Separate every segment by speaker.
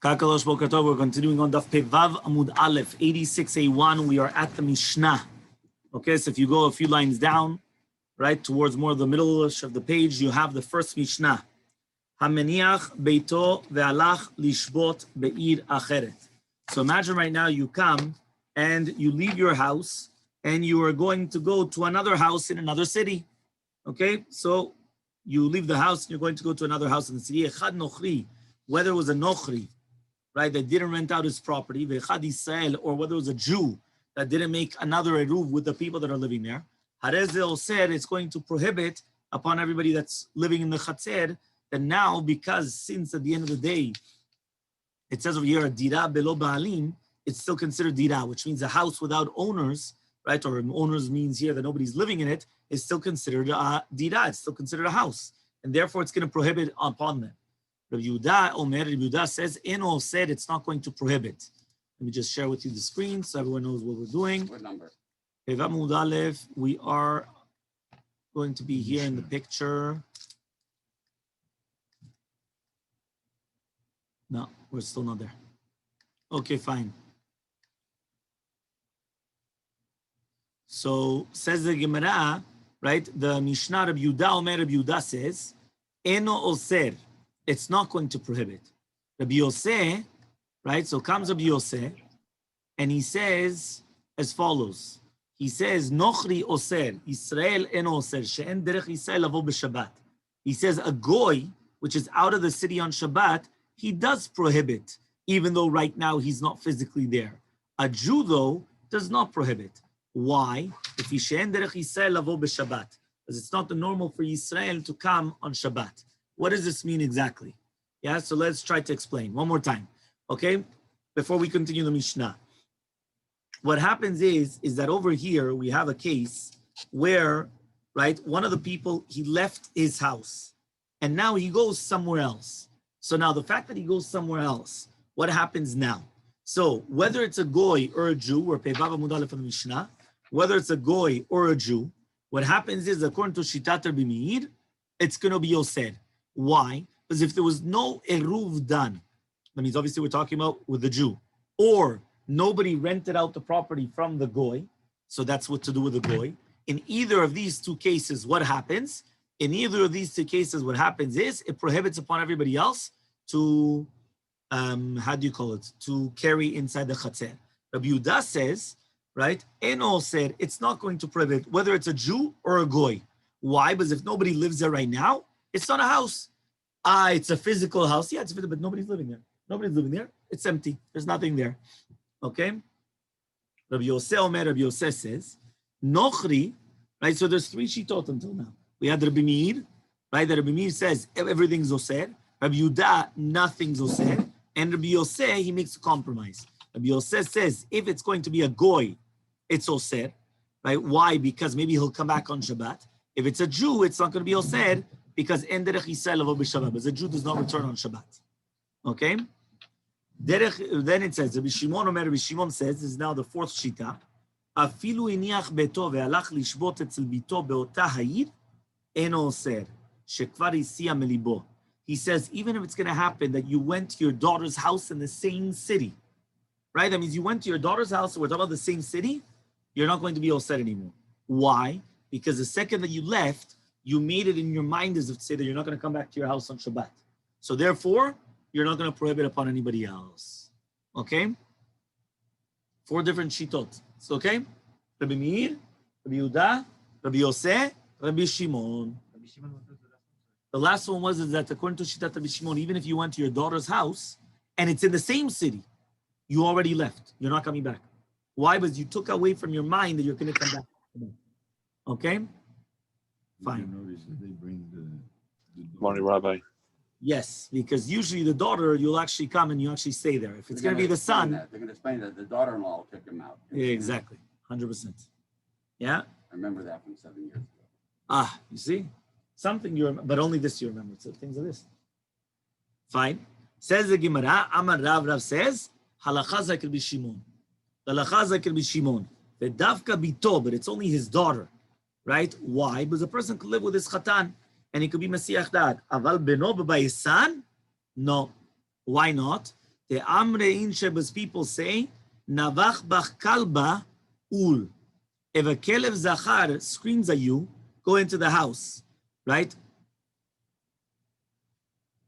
Speaker 1: Kakalosh Boker Tov, we're continuing on Daf Pevav Amud Aleph, 86a1. We are at the Mishnah. Okay, so if you go a few lines down, right, towards more the middle of the page, you have the first Mishnah. Hameniach beito ve'alach lishbot be'ir acheret. So imagine right now you come and you leave your house and you are going to go to another house in another city. Okay, so you leave the house and you're going to go to another house in the city. Echad nochri, whether it was a nochri, right, that didn't rent out his property, ve'echad Israel, or whether it was a Jew that didn't make another eruv with the people that are living there. Harezeh said it's going to prohibit upon everybody that's living in the chatzer that now, because since at the end of the day, it says over here, dira belo ba'alim, it's still considered dira, which means a house without owners, right, or owners means here that nobody's living in it, is still considered a dira, it's still considered a house. And therefore, it's going to prohibit upon them. Rabbi Yehuda says, Eno said it's not going to prohibit. Let me just share with you the screen so everyone knows what we're doing.
Speaker 2: What number?
Speaker 1: Amud Aleph, we are going to be here in the picture. No, we're still not there. Okay, fine. So says the Gemara, right? The Mishnah Rabbi Yehuda says, Eno oser. It's not going to prohibit. Rabbi Yosef, right? So comes Rabbi Yosef, and he says as follows. He says, Nochri oser, Israel en oser, she'en derech Israel lavo b'Shabbat. He says a goy, which is out of the city on Shabbat, he does prohibit, even though right now he's not physically there. A Jew, though, does not prohibit. Why? If he she'en derech Israel lavo b'Shabbat, because it's not the normal for Israel to come on Shabbat. What does this mean exactly? Yeah, so let's try to explain one more time, okay? Before we continue the Mishnah. What happens is that over here, we have a case where, right, one of the people, he left his house, and now he goes somewhere else. So now the fact that he goes somewhere else, what happens now? So whether it's a goy or a Jew, or Pevav Amud Aleph from the Mishnah, whether it's a goy or a Jew, what happens is, according to Shitat Rabbi Meir, it's going to be Yosef. Why? Because if there was no eruv done, that means obviously we're talking about with the Jew, or nobody rented out the property from the goy, so that's what to do with the goy. In either of these two cases, what happens? In either of these two cases, what happens is it prohibits upon everybody else to, to carry inside the chatzer. Rabbi Yehuda says, right, Eno said it's not going to prohibit whether it's a Jew or a goy. Why? Because if nobody lives there right now, it's not a house. It's a physical house. Yeah, it's physical, but nobody's living there. Nobody's living there. It's empty. There's nothing there. Okay? Rabbi Yosef says, Nochri, right? So there's three shitot until now. We had Rabbi Meir, right? That Rabbi Meir says everything's oser. Rabbi Yehuda, nothing's oser. And Rabbi Yosef, he makes a compromise. Rabbi Yosef says, if it's going to be a goy, it's oser, right? Why? Because maybe he'll come back on Shabbat. If it's a Jew, it's not going to be oser, because en derech Yisrael lavo b'Shabbat, because a Jew does not return on Shabbat. Okay? Then it says, Rabbi Shimon says, this is now the fourth shita, afilu iniach beto ve'alach lishbot etzel bito be'ota ha'ir, eno oser, shekvar isiya melibo. He says, even if it's going to happen that you went to your daughter's house in the same city, right? That means you went to your daughter's house, so we're talking about the same city, you're not going to be oser anymore. Why? Because the second that you left, you made it in your mind as if to say that you're not going to come back to your house on Shabbat. So therefore, you're not going to prohibit upon anybody else. Okay? 4 different shitot. It's okay? Rabbi Meir, Rabbi Yehuda, Rabbi Yosef, Rabbi Shimon. The last one was that according to Shitat Rabbi Shimon, even if you went to your daughter's house and it's in the same city, you already left. You're not coming back. Why? Because you took away from your mind that you're going to come back. Okay? Fine.
Speaker 3: Notice that they bring the
Speaker 4: Morning, Rabbi.
Speaker 1: Yes, because usually the daughter, you'll actually come and you actually stay there. If it's going to be the son.
Speaker 2: They're going to explain that the daughter-in-law will kick him out.
Speaker 1: Yeah, exactly. 100%. Yeah?
Speaker 2: I remember that from 7 years ago.
Speaker 1: You see? Something you remember, but only this you remember. So things like this. Fine. Says the Gemara, Amar Rav says, Halacha zakir b'Shimon. The halacha zakir b'Shimon. The davka bito, but it's only his daughter. Right? Why? Because a person could live with his chatan and he could be Masiach Dad. Aval beno b'bayisan? No. Why not? The Amrein Shebas people say, Navach bach kalba ul. If a kelev zachar screams at you, go into the house, right?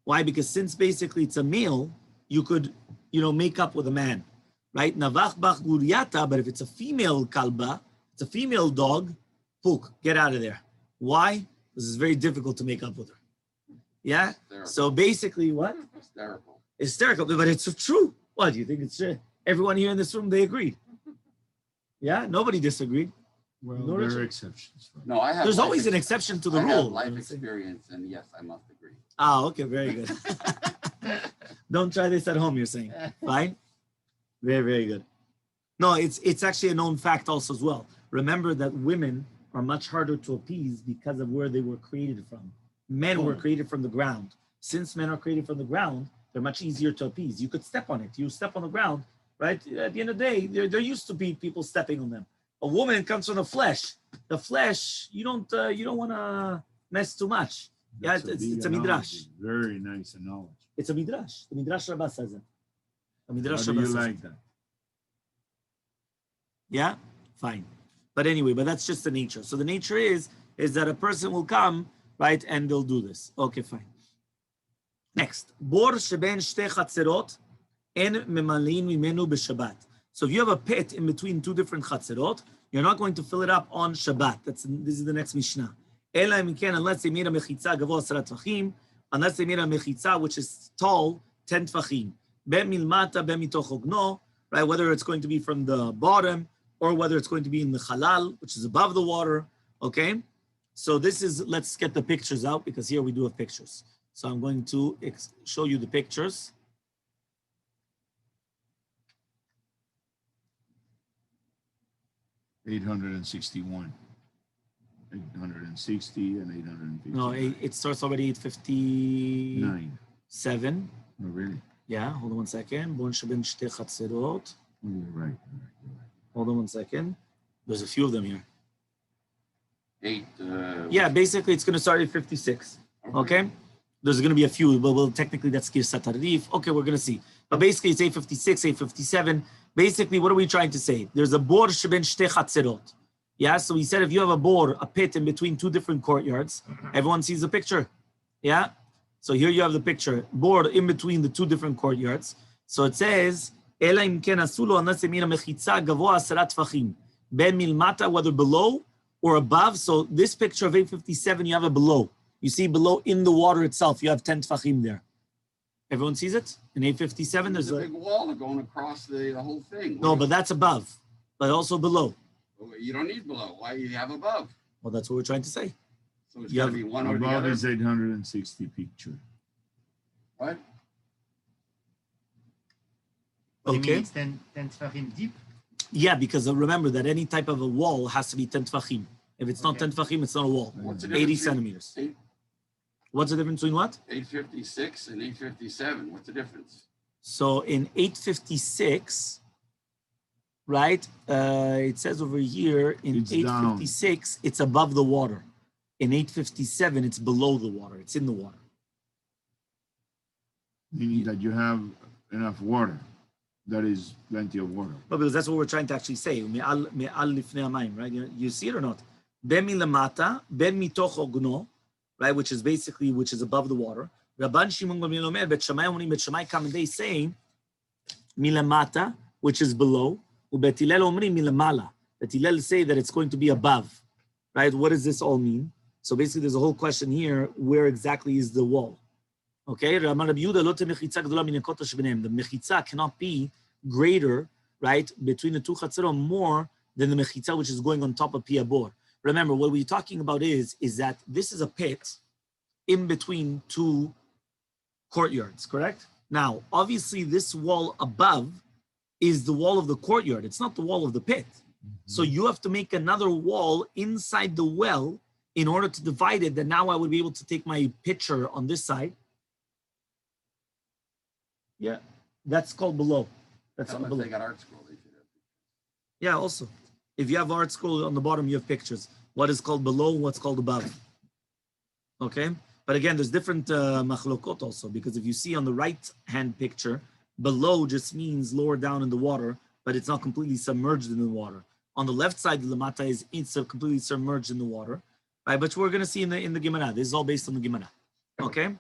Speaker 1: Why? Because since basically it's a male, you could, make up with a man, right? Navach bach guryata, but if it's a female kalba, it's a female dog, puk, get out of there. Why? Because it's very difficult to make up with her. Yeah?
Speaker 2: Hysterical.
Speaker 1: So basically, what?
Speaker 2: Hysterical.
Speaker 1: Hysterical, but it's true. What, do you think it's true? Everyone here in this room, they agreed. Yeah? Nobody disagreed.
Speaker 3: Well,
Speaker 1: No,
Speaker 3: there
Speaker 1: Richard?
Speaker 3: are exceptions. Right?
Speaker 2: No, I have.
Speaker 1: There's
Speaker 2: life
Speaker 1: always an
Speaker 2: ex-
Speaker 1: exception to the
Speaker 2: I have
Speaker 1: rule.
Speaker 2: life experience, and yes, I must agree.
Speaker 1: Ah, okay, very good. Don't try this at home, you're saying. Fine? Very, very good. No, it's actually a known fact also as well. Remember that women are much harder to appease because of where they were created from. Men were created from the ground. Since men are created from the ground, they're much easier to appease. You could step on it. You step on the ground, right? At the end of the day, there used to be people stepping on them. A woman comes from the flesh. The flesh, you don't want to mess too much. Yeah,
Speaker 3: That's
Speaker 1: it's a
Speaker 3: big
Speaker 1: midrash.
Speaker 3: analogy. Very nice analogy.
Speaker 1: It's a midrash. The midrash Rabbah says it. The midrash
Speaker 3: How do
Speaker 1: Rabbah
Speaker 3: you
Speaker 1: says
Speaker 3: like
Speaker 1: it.
Speaker 3: that?
Speaker 1: Yeah, fine. But anyway, but that's just the nature. So the nature is that a person will come, right, and they'll do this. Okay, fine. Next, bor sheben shte chatzerot en memalin mimenu b'Shabbat. So if you have a pit in between two different chatzerot, you're not going to fill it up on Shabbat. This is the next Mishnah. Ela imken, unless they made a mechitza gavoa 10 tvachim, unless they made a mechitza which is tall 10 tvachim. Ben milmata, ben mitoch ogno, right? Whether it's going to be from the bottom or whether it's going to be in the halal, which is above the water. Okay. So let's get the pictures out because here we do have pictures. So I'm going to show you the pictures.
Speaker 3: $861, 860, and 850.
Speaker 1: No, it starts already at 57.
Speaker 3: 9. Oh, really?
Speaker 1: Yeah, hold on one second. Bon sheben shte chatzerot.
Speaker 3: Oh, you're right.
Speaker 1: Hold on one second. There's a few of them here.
Speaker 2: 8.
Speaker 1: Yeah, basically it's going to start at 56. Okay? There's going to be a few, but well, technically that's Girsat Harif. Okay, we're going to see. But basically it's 856, 857. Basically, what are we trying to say? There's a bor sheben shte chatzerot. Yeah, so we said if you have a pit in between two different courtyards, everyone sees the picture. Yeah? So here you have the picture, bor in between the two different courtyards. So it says, Ela im ken asulo unless they made a mechitza gavoa 10 tvachim. Ben milmata, whether below or above. So this picture of 857, you have it below. You see below in the water itself, you have 10 tvachim there. Everyone sees it? In 857,
Speaker 2: There's
Speaker 1: there's
Speaker 2: a big wall going across the whole thing.
Speaker 1: No, but that's above, but also below.
Speaker 2: You don't need below. Why you have above?
Speaker 1: Well, that's what we're trying to say.
Speaker 2: So it's
Speaker 1: You
Speaker 2: got to
Speaker 1: have-
Speaker 2: be one or the
Speaker 3: Above
Speaker 2: other.
Speaker 3: is 860 picture.
Speaker 2: What?
Speaker 4: You mean
Speaker 1: Okay.
Speaker 4: it's 10 tefachim deep?
Speaker 1: Yeah, because remember that any type of a wall has to be 10 tvachim. If it's not
Speaker 4: Okay.
Speaker 1: 10 tvachim, it's not a wall.
Speaker 2: What's the
Speaker 1: 80
Speaker 2: difference?
Speaker 1: centimeters.
Speaker 2: Eight-
Speaker 1: What's the difference between what?
Speaker 2: 856 and 857. What's the difference?
Speaker 1: So in 856, right, it says over here in
Speaker 3: It's
Speaker 1: 856, it's above the water. In 857, it's below the water. It's in the water.
Speaker 3: Meaning that you have enough water. That is plenty of water.
Speaker 1: No, because that's what we're trying to actually say. Me'al lifnei hamayim, right? You see it or not? Ben milamata, ben mitoch ogno, right? Which is above the water. Rabban Shimon ben Omer, Bet Shammai Omrim, Bet Shammai come and they saying milamata, which is below. Bet Hillel Omrim milamala. Bet Hillel say that it's going to be above, right? What does this all mean? So basically, there's a whole question here. Where exactly is the wall? Okay, the mechitza cannot be greater, right, between the two chatzerot more than the mechitza which is going on top of Pia Bor. Remember, what we're talking about is that this is a pit in between two courtyards, correct? Now, obviously, this wall above is the wall of the courtyard. It's not the wall of the pit. So you have to make another wall inside the well in order to divide it. That now I would be able to take my pitcher on this side. Yeah, that's called below. That's
Speaker 2: Tell
Speaker 1: called
Speaker 2: them
Speaker 1: below.
Speaker 2: if they got art school, they should have.
Speaker 1: Yeah, also. If you have art school on the bottom, you have pictures. What is called below, what's called above. Okay? But again, there's different machlokot also, because if you see on the right-hand picture, Below just means lower down in the water, but it's not completely submerged in the water. On the left side, the lamata is completely submerged in the water, right? But we're going to see in the Gemara. This is all based on the Gemara. Okay,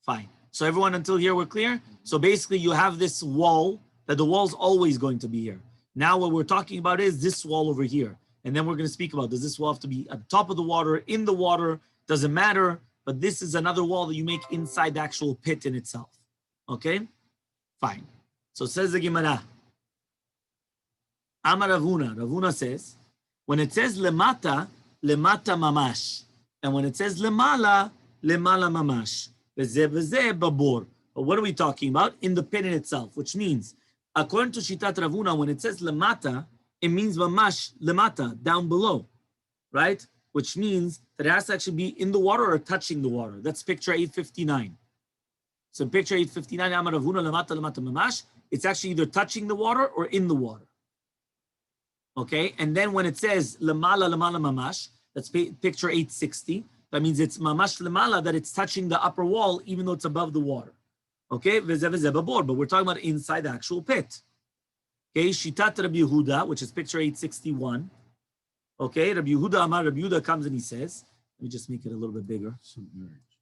Speaker 1: fine. So everyone until here we're clear. So basically, you have this wall that the wall's always going to be here. Now what we're talking about is this wall over here, and then we're going to speak about, does this wall have to be at the top of the water, in the water? Doesn't matter. But this is another wall that you make inside the actual pit in itself. Okay, fine. So it says the Gemara. Amar Ravuna. Ravuna says, when it says lemata, lemata mamash. And when it says lemala, lemala mamash. Veze veze babor. But what are we talking about? In the pit in itself, which means, according to Shitat Ravuna, when it says lemata, it means mamash, lemata, down below, right? Which means that it has to actually be in the water or touching the water. That's picture 859. So picture 859, Amar Ravuna, lemata, lemata mamash, it's actually either touching the water or in the water. Okay, and then when it says lemala lemala mamash, that's picture 860. That means it's mamash lemala, that it's touching the upper wall, even though it's above the water. Okay, but we're talking about inside the actual pit. Okay, Shitat Rabbi Yehuda, which is picture 861. Okay, Rabbi Yehuda Amar, Rabbi Yehuda comes and he says, let me just make it a little bit bigger.
Speaker 3: Submerged.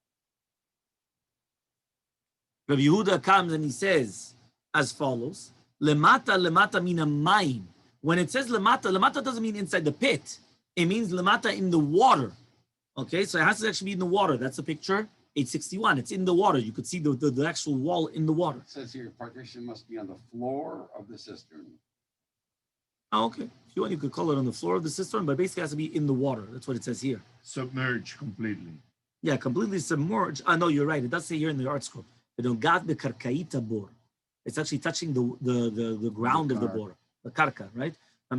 Speaker 1: Rabbi Yehuda comes and he says as follows: lemata lemata mina mayim. When it says lemata, lemata doesn't mean inside the pit. It means lemata in the water. Okay, so it has to actually be in the water. That's the picture 861. It's in the water. You could see the actual wall in the water.
Speaker 2: It says here, partition must be on the floor of the cistern.
Speaker 1: Oh, okay. If you want, you could call it on the floor of the cistern, but basically it has to be in the water. That's what it says here.
Speaker 3: Submerged completely.
Speaker 1: Yeah, completely submerged. No, you're right. It does say here in the art scroll. It's actually touching the ground of the bor, the karka, right? And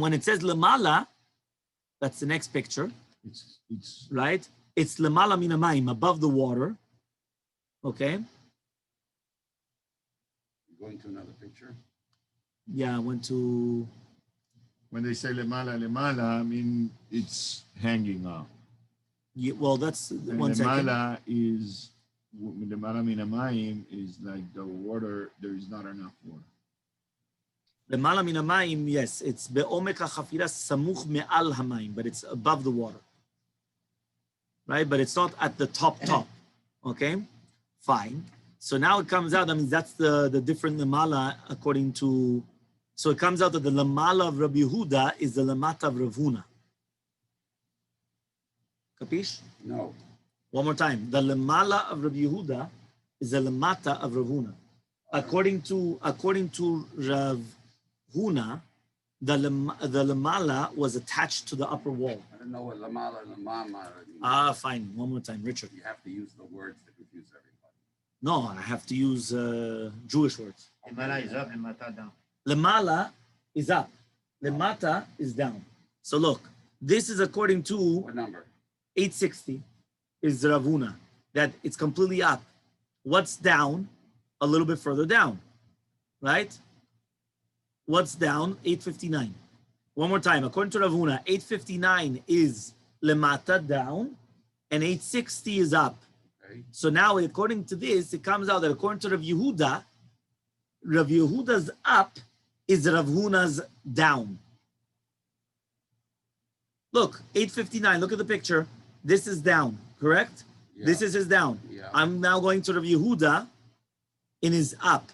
Speaker 1: when it says lemala, that's the next picture.
Speaker 3: It's
Speaker 1: right? It's lemala mina mayim, above the water. Okay.
Speaker 2: Going to another picture.
Speaker 1: Yeah, I went to.
Speaker 3: when they say lemala lemala, I mean it's hanging up.
Speaker 1: Yeah, well, that's
Speaker 3: And
Speaker 1: one second.
Speaker 3: lemala is lemala mina mayim is like the water. There is not enough water.
Speaker 1: Lemala mina mayim, yes, it's be'omek hachafira samuch me'al hamayim, but it's above the water, right? But it's not at the top. Okay, fine. So now it comes out. I mean, that's the different lemala according to. So it comes out that the lemala of Rabbi Yehuda is the lemata of Rav Huna. Capish?
Speaker 2: No.
Speaker 1: One more time. The lemala of Rabbi Yehuda is the lemata of Rav Huna. According to Rav Huna, the lemala was attached to the upper wall.
Speaker 2: I don't know what lamala and lamama mean.
Speaker 1: Fine. One more time, Richard.
Speaker 2: You have to use the words to confuse everybody.
Speaker 1: No, I have to use Jewish words.
Speaker 4: Lemala is up, lemata down.
Speaker 1: Lemala is up. Lemata is down. So look, this is according to
Speaker 2: What number?
Speaker 1: 860 is Rav Huna, that it's completely up. What's down? A little bit further down, right? What's down? 859. One more time. According to Rav Huna, 859 is lemata, down, and 860 is up.
Speaker 2: Okay.
Speaker 1: So now, according to this, it comes out that according to Rav Yehuda's up is Rav Huna's down. Look, 859. Look at the picture. This is down, correct?
Speaker 2: Yeah.
Speaker 1: This is his down.
Speaker 2: Yeah.
Speaker 1: I'm now going to Rav Yehuda in his up.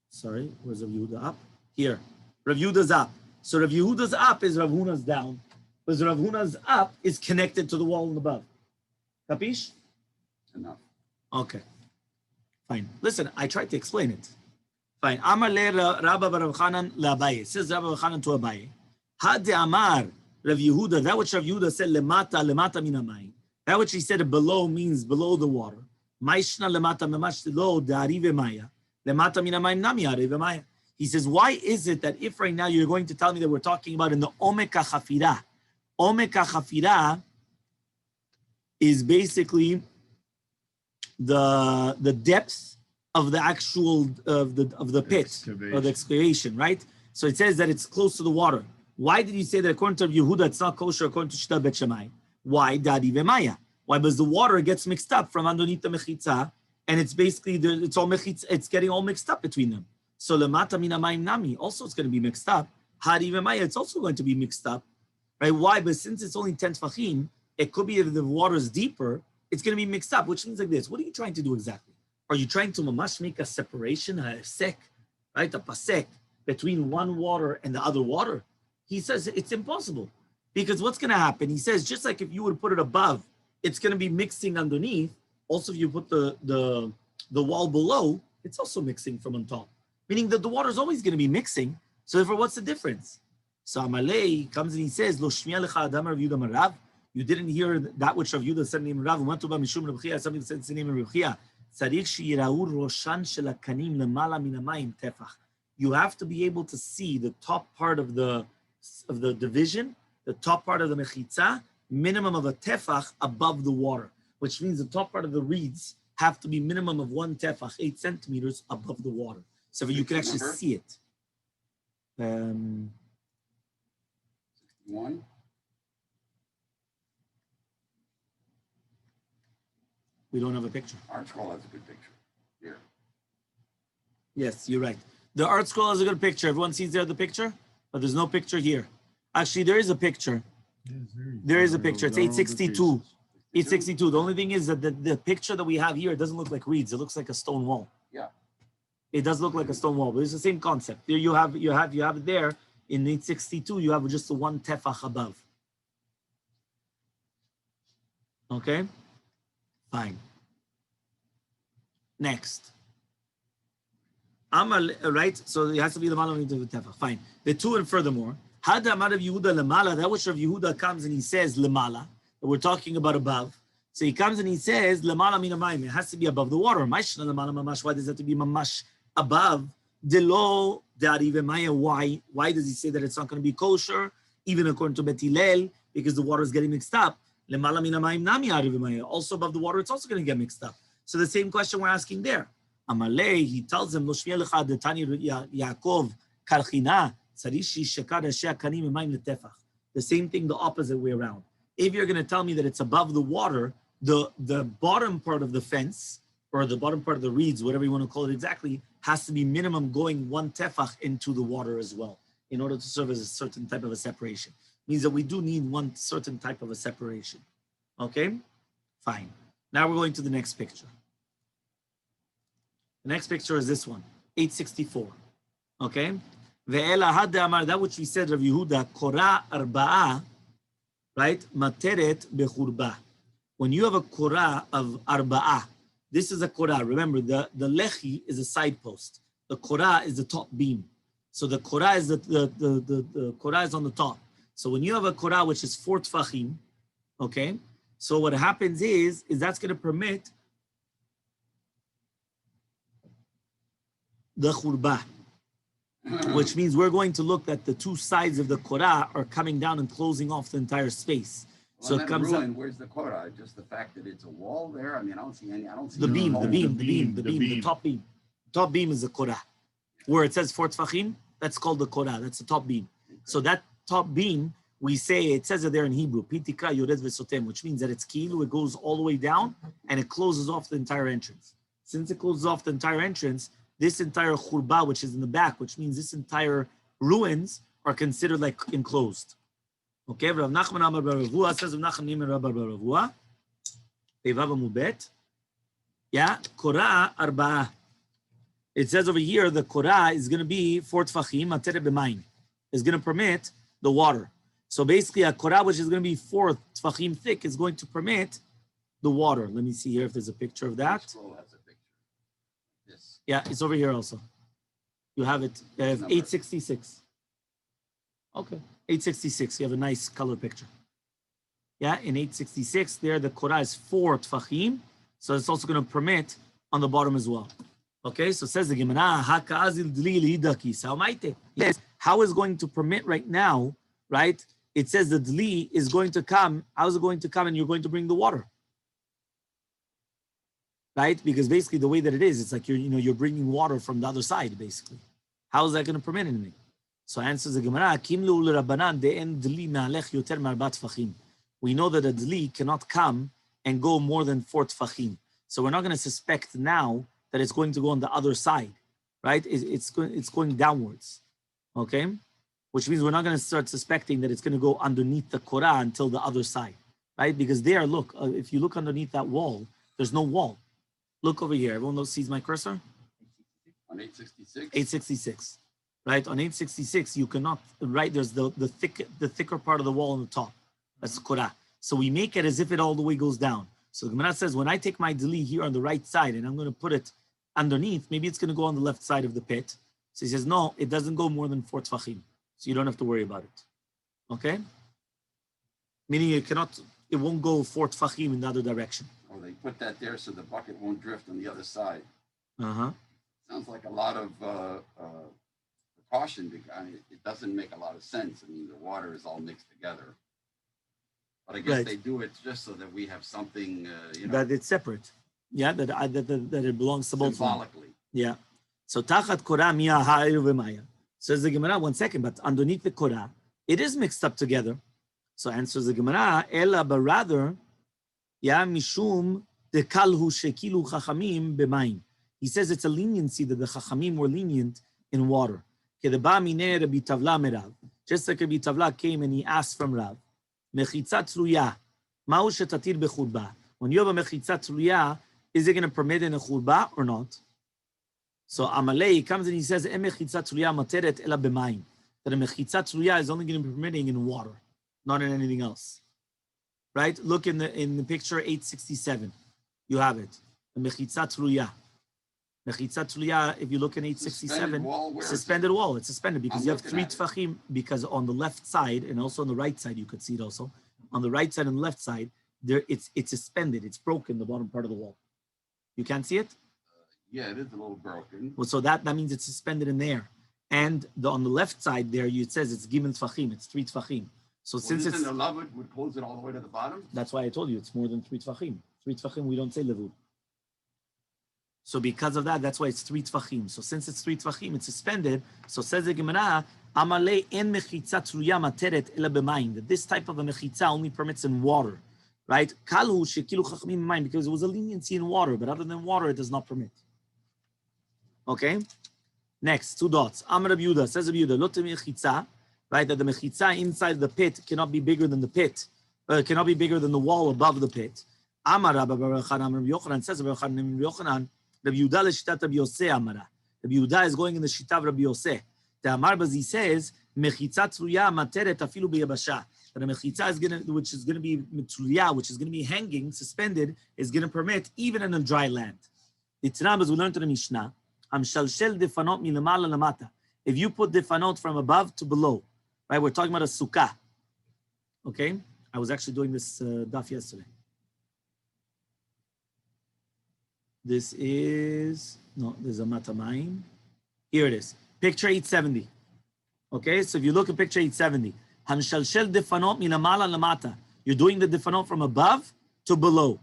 Speaker 1: Sorry, where's Rav Yehuda up? Here. Rav Yehuda's up. So Rav Yehuda's up is Rav Huna's down, because Rav Huna's up is connected to the wall above. Capish?
Speaker 2: Enough.
Speaker 1: Okay. Fine. Listen, I tried to explain it. Fine. Amar le Rabba bar Rav Chanan la Abaye. Says Rabba Rav Chanan to Abaye. Had de Amar Rav Yehuda, that which Rav Yehuda said lemata mina mayim. That which he said below means below the water. Maishna lemata memash lo da'arive maya. Lemata mina mayim nami arive maya. He says, why is it that if right now you're going to tell me that we're talking about in the omek hachafira? Omek hachafira is basically the depth of the actual of the pit or the excavation, right? So it says that it's close to the water. Why did you say that according to Yehuda it's not kosher according to Shita Bet Shammai? Why? Dadi v'maya. Why? Because the water gets mixed up from underneath the mechitza, and it's basically it's all mechitza. It's getting all mixed up between them. So lemata mina mayim nami also it's going to be mixed up. Hari v'maya it's also going to be mixed up, right? Why? But since it's only 10 tfachim, it could be if the water is deeper, it's going to be mixed up, which means like this. What are you trying to do exactly? Are you trying to mamash make a separation, a sek, right? A pasek between one water and the other water? He says it's impossible because what's going to happen? He says just like if you would put it above, it's going to be mixing underneath. Also, if you put the wall below, it's also mixing from on top, meaning that the water is always going to be mixing. So therefore, what's the difference? So Amalei comes and he says, "Lo shmiya lecha adam Rav Yehuda Marav." You didn't hear that which Rav Yehuda said in Rav. Umatuba mishum Rav Chia. Something said the name of Rav Chia. Tzarich sheyiraur roshan shel hakanim lemala min hamayim tefach. You have to be able to see the top part of the division, the top part of the mechitza, minimum of a tefach above the water, which means the top part of the reeds have to be minimum of 1 tefach, 8 centimeters above the water. So you can actually see it.
Speaker 2: 1.
Speaker 1: We don't have a picture.
Speaker 2: Art Scroll has a good picture. Here.
Speaker 1: Yes, you're right. The art scroll has a good picture. Everyone sees there the picture, but there's no picture here. Actually, there is a picture. There is a picture. It's 862. 862. The only thing is that the picture that we have here, it doesn't look like reeds. It looks like a stone wall.
Speaker 2: Yeah.
Speaker 1: It does look like a stone wall, but it's the same concept. There you have it there. In 862, you have just the 1 tefach above. Okay? Fine. Next. Amal, right? So it has to be the malam into the tefach. Fine. The 2 and furthermore, Hada Amar of Yehuda lemala, that which Rav Yehuda comes and he says lemala, that we're talking about above. So he comes and he says lemala min hamayim, it has to be above the water. Ma'ishna lemala mamash, why does it have to be mamash above? Delo dari v'maya, why? Why does he say that it's not going to be kosher, even according to Bet Hillel, because the water is getting mixed up? Lemala min hamayim nami ari v'maya, also above the water, it's also going to get mixed up. So the same question we're asking there. Amalei, he tells him, Lo shmiya lecha detani Yaakov karchina, tzarishi shekar hasheh hakanim emayim letefach. The same thing, the opposite way around. If you're going to tell me that it's above the water, the bottom part of the fence, or the bottom part of the reeds, whatever you want to call it exactly, has to be minimum going 1 tefach into the water as well, in order to serve as a certain type of a separation. Means that we do need one certain type of a separation. Okay? Fine. Now we're going to the next picture. The next picture is this one, 864. Okay? Ve'ela hadda amar, that which we said, Rav Yehuda, korah arba'ah, right? Materet bechurba. When you have a korah of arba'ah, this is a korah. Remember, the lechi is a side post. The korah is the top beam. So the korah is the korah is on the top. So when you have a korah which is 4 tfachim, okay? So what happens is that's going to permit the khurba, which means we're going to look at the 2 sides of the korah are coming down and closing off the entire space.
Speaker 2: Well,
Speaker 1: it comes up.
Speaker 2: Where's the korah? Just the fact that it's a wall there. I mean, I don't see any.
Speaker 1: The top beam. Top beam is the korah. Where it says 4 tfachim, that's called the korah. That's the top beam. Okay. So that top beam, we say, it says it there in Hebrew, pitikra yored v'sotem, which means that it's kilu, it goes all the way down and it closes off the entire entrance. Since it closes off the entire entrance, this entire khurba, which is in the back, which means this entire ruins are considered like enclosed. Okay, Rav Nachman Amar bar Ravua says Rav Nachman Nimer Rabbar bar Ravua. Pevav Mubet. Yeah, korah arba'ah. It says over here the korah is going to be 4 tfachim materet b'mayim. Is going to permit the water. So basically, a korah which is going to be 4 tfachim thick is going to permit the water. Let me see here if there's a picture of that.
Speaker 2: Yes.
Speaker 1: Yeah, it's over here also. You have it. 866. Okay, 866. You have a nice color picture. Yeah, in 866, there the korah is 4 tfachim, so it's also going to permit on the bottom as well. Okay, so it says the Gemara, yes, how is going to permit right now, right? It says the dli is going to come. How is it going to come and you're going to bring the water? Right? Because basically the way that it is, it's like you're bringing water from the other side, basically. How is that going to permit anything? So answers the Gemara, we know that a dli cannot come and go more than 4 tfachim. So we're not going to suspect now that it's going to go on the other side, right? It's going downwards, okay? Which means we're not going to start suspecting that it's going to go underneath the Korah until the other side, right? Because there, look, if you look underneath that wall, there's no wall. Look over here. Everyone sees my cursor?
Speaker 2: On 866?
Speaker 1: 866, right? On 866, you cannot, right? There's the thicker part of the wall on the top. That's Korah. So we make it as if it all the way goes down. So the Gemara says, when I take my deli here on the right side and I'm going to put it underneath, maybe it's going to go on the left side of the pit. So he says, no, it doesn't go more than 4 tfachim. So you don't have to worry about it. Okay? Meaning it won't go 4 tfachim in the other direction.
Speaker 2: Oh, they put that there so the bucket won't drift on the other side.
Speaker 1: Uh-huh.
Speaker 2: Sounds like a lot of precaution. Because it doesn't make a lot of sense. I mean, the water is all mixed together. But I guess
Speaker 1: Right.
Speaker 2: they do it just so that we have something,
Speaker 1: That it's separate. Yeah, that it belongs to both.
Speaker 2: symbolically.
Speaker 1: Yeah. So tachat korah miya ha'eruv maya. Says the Gemara, 1 second, but underneath the korah, it is mixed up together. So answers the Gemara, ela, but rather, ya mishum dekalhu shekilu chachamim b'mayim. He says it's a leniency that the chachamim were lenient in water. Kedeba mineh Rabbi Tavla merav. Just like Rabbi Tavla came and he asked from Rav, mechitza tluya, ma'u shetatir bechurba. When you have a mechitza tluya, is it going to permit in a churba or not? So Amalei comes and he says, that a mechitza tluya is only going to be permitting in water, not in anything else. Right? Look in the picture 867. You have it. The mechitza tluya. Mechitza tluya, if you look in 867, suspended wall. It's suspended because you have 3 tfachim, because on the left side and also on the right side, you could see it also. On the right side and the left side, there it's suspended. It's broken, the bottom part of the wall. You can't see it?
Speaker 2: Yeah, it is a little broken.
Speaker 1: Well, so that means it's suspended in there. And on the left side there, it says it's given tfachim. It's 3 tfachim. So since it's...
Speaker 2: the levud would close it all the way to the bottom?
Speaker 1: That's why I told you it's more than 3 tfachim. 3 tfachim, we don't say levud. So because of that, that's why it's 3 tfachim. So since it's 3 tfachim, it's suspended. So says the Gemara, Amalei en mechitza tluya materet ela b'mayim. That this type of a mechitza only permits in water. Right? Kalhu shekilu chachamim b'mayim, because it was a leniency in water, but other than water, it does not permit. Okay? Next, 2 dots. Amar Rabbi Yehuda, says Rabbi Yehuda, lo mechitza, right? That the mechitza inside the pit cannot be bigger than the pit, cannot be bigger than the wall above the pit. Amar Rabbi Yochanan, Amar Rabbi Yochanan, says Rabbi Yochanan, Rabbi Yehuda l'shitat Rabbi Yoseh Amara. Rabbi Yehuda is going in the shita of Rabbi Yoseh. The Amar Bazi says, mechitza tluya materet afilu b'yabasha. That a mechitza is which is going to be tluya, which is going to be hanging, suspended, is going to permit even in a dry land. The Tanam, as we learned in the Mishnah, Amshalshel defanot milamala lamata. If you put defanot from above to below, right? We're talking about a sukkah. Okay? I was actually doing this daf yesterday. This is, no, there's a matamayim. Here it is. Picture 870. Okay? So if you look at picture 870, Hamshalshel defanot milamala lamata. You're doing the defanot from above to below.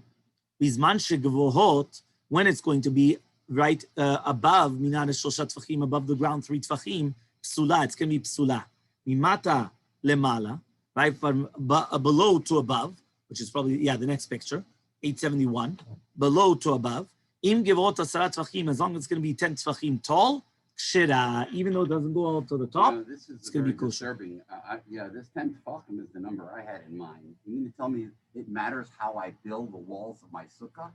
Speaker 1: Bizman shegvohot, when it's going to be right above, minan shoshat tfachim, above the ground 3 tfachim, psula, it's going to be psula. Mimata lemala, right, from below to above, which is probably, the next picture, 871, below to above. Im gevot asarat tfachim, as long as it's going to be 10 tfachim tall, kshira, even though it doesn't go up to the top, it's going to be kosher.
Speaker 2: Disturbing. This 10 tefachim is the number I had in mind. You mean to tell me it matters how I build the walls of my sukkah?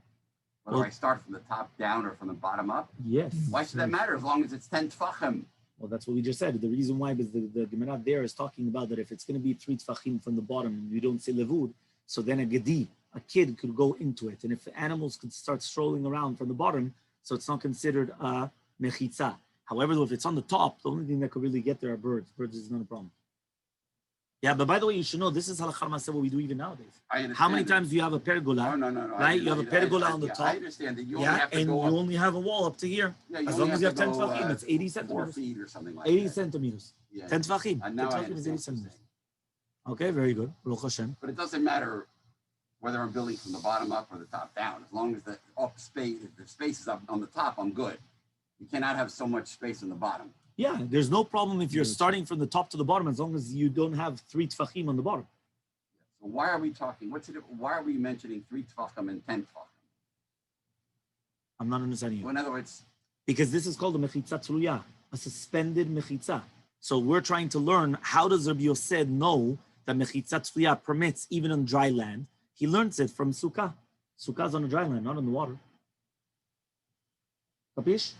Speaker 2: Whether I start from the top down or from the bottom up?
Speaker 1: Yes.
Speaker 2: Why should that matter as long as it's 10 tefachim?
Speaker 1: Well, that's what we just said. The reason why is the Gemara there is talking about that if it's going to be 3 tfachim from the bottom, you don't say levud, so then a kid could go into it. And if animals could start strolling around from the bottom, so it's not considered a mechitza. However, if it's on the top, the only thing that could really get there are birds. Birds is not a problem. Yeah, but by the way, you should know, this is halakha maseh, what we do even nowadays.
Speaker 2: How
Speaker 1: many times do you have a pergola?
Speaker 2: No.
Speaker 1: Right? You have a pergola on the top.
Speaker 2: I understand that you only have to
Speaker 1: and
Speaker 2: go
Speaker 1: you only have a wall up to here.
Speaker 2: Yeah,
Speaker 1: as long as you have 10 tefachim, it's 80 centimeters.
Speaker 2: 4 feet or something like
Speaker 1: 80
Speaker 2: that.
Speaker 1: centimeters.
Speaker 2: Yeah.
Speaker 1: 10 tefachim. 10
Speaker 2: Now I
Speaker 1: tefachim is 80
Speaker 2: understand what you're
Speaker 1: centimeters.
Speaker 2: saying.
Speaker 1: Okay, very good. Baruch Hashem.
Speaker 2: But it doesn't matter whether I'm building from the bottom up or the top down. As long as the space is up on the top, I'm good. You cannot have so much space on the bottom.
Speaker 1: Yeah, there's no problem if you're starting from the top to the bottom as long as you don't have 3 tefachim on the bottom.
Speaker 2: So why are we talking? Why are we mentioning 3 tefachim and 10 tefachim?
Speaker 1: I'm not understanding you.
Speaker 2: Well, in other words,
Speaker 1: Because this is called a mechitza tzruya, a suspended mechitza. So we're trying to learn, how does Rabbi Yosef know that mechitza tzruya permits even on dry land? He learns it from sukkah. Sukkah is on the dry land, not on the water. Capish?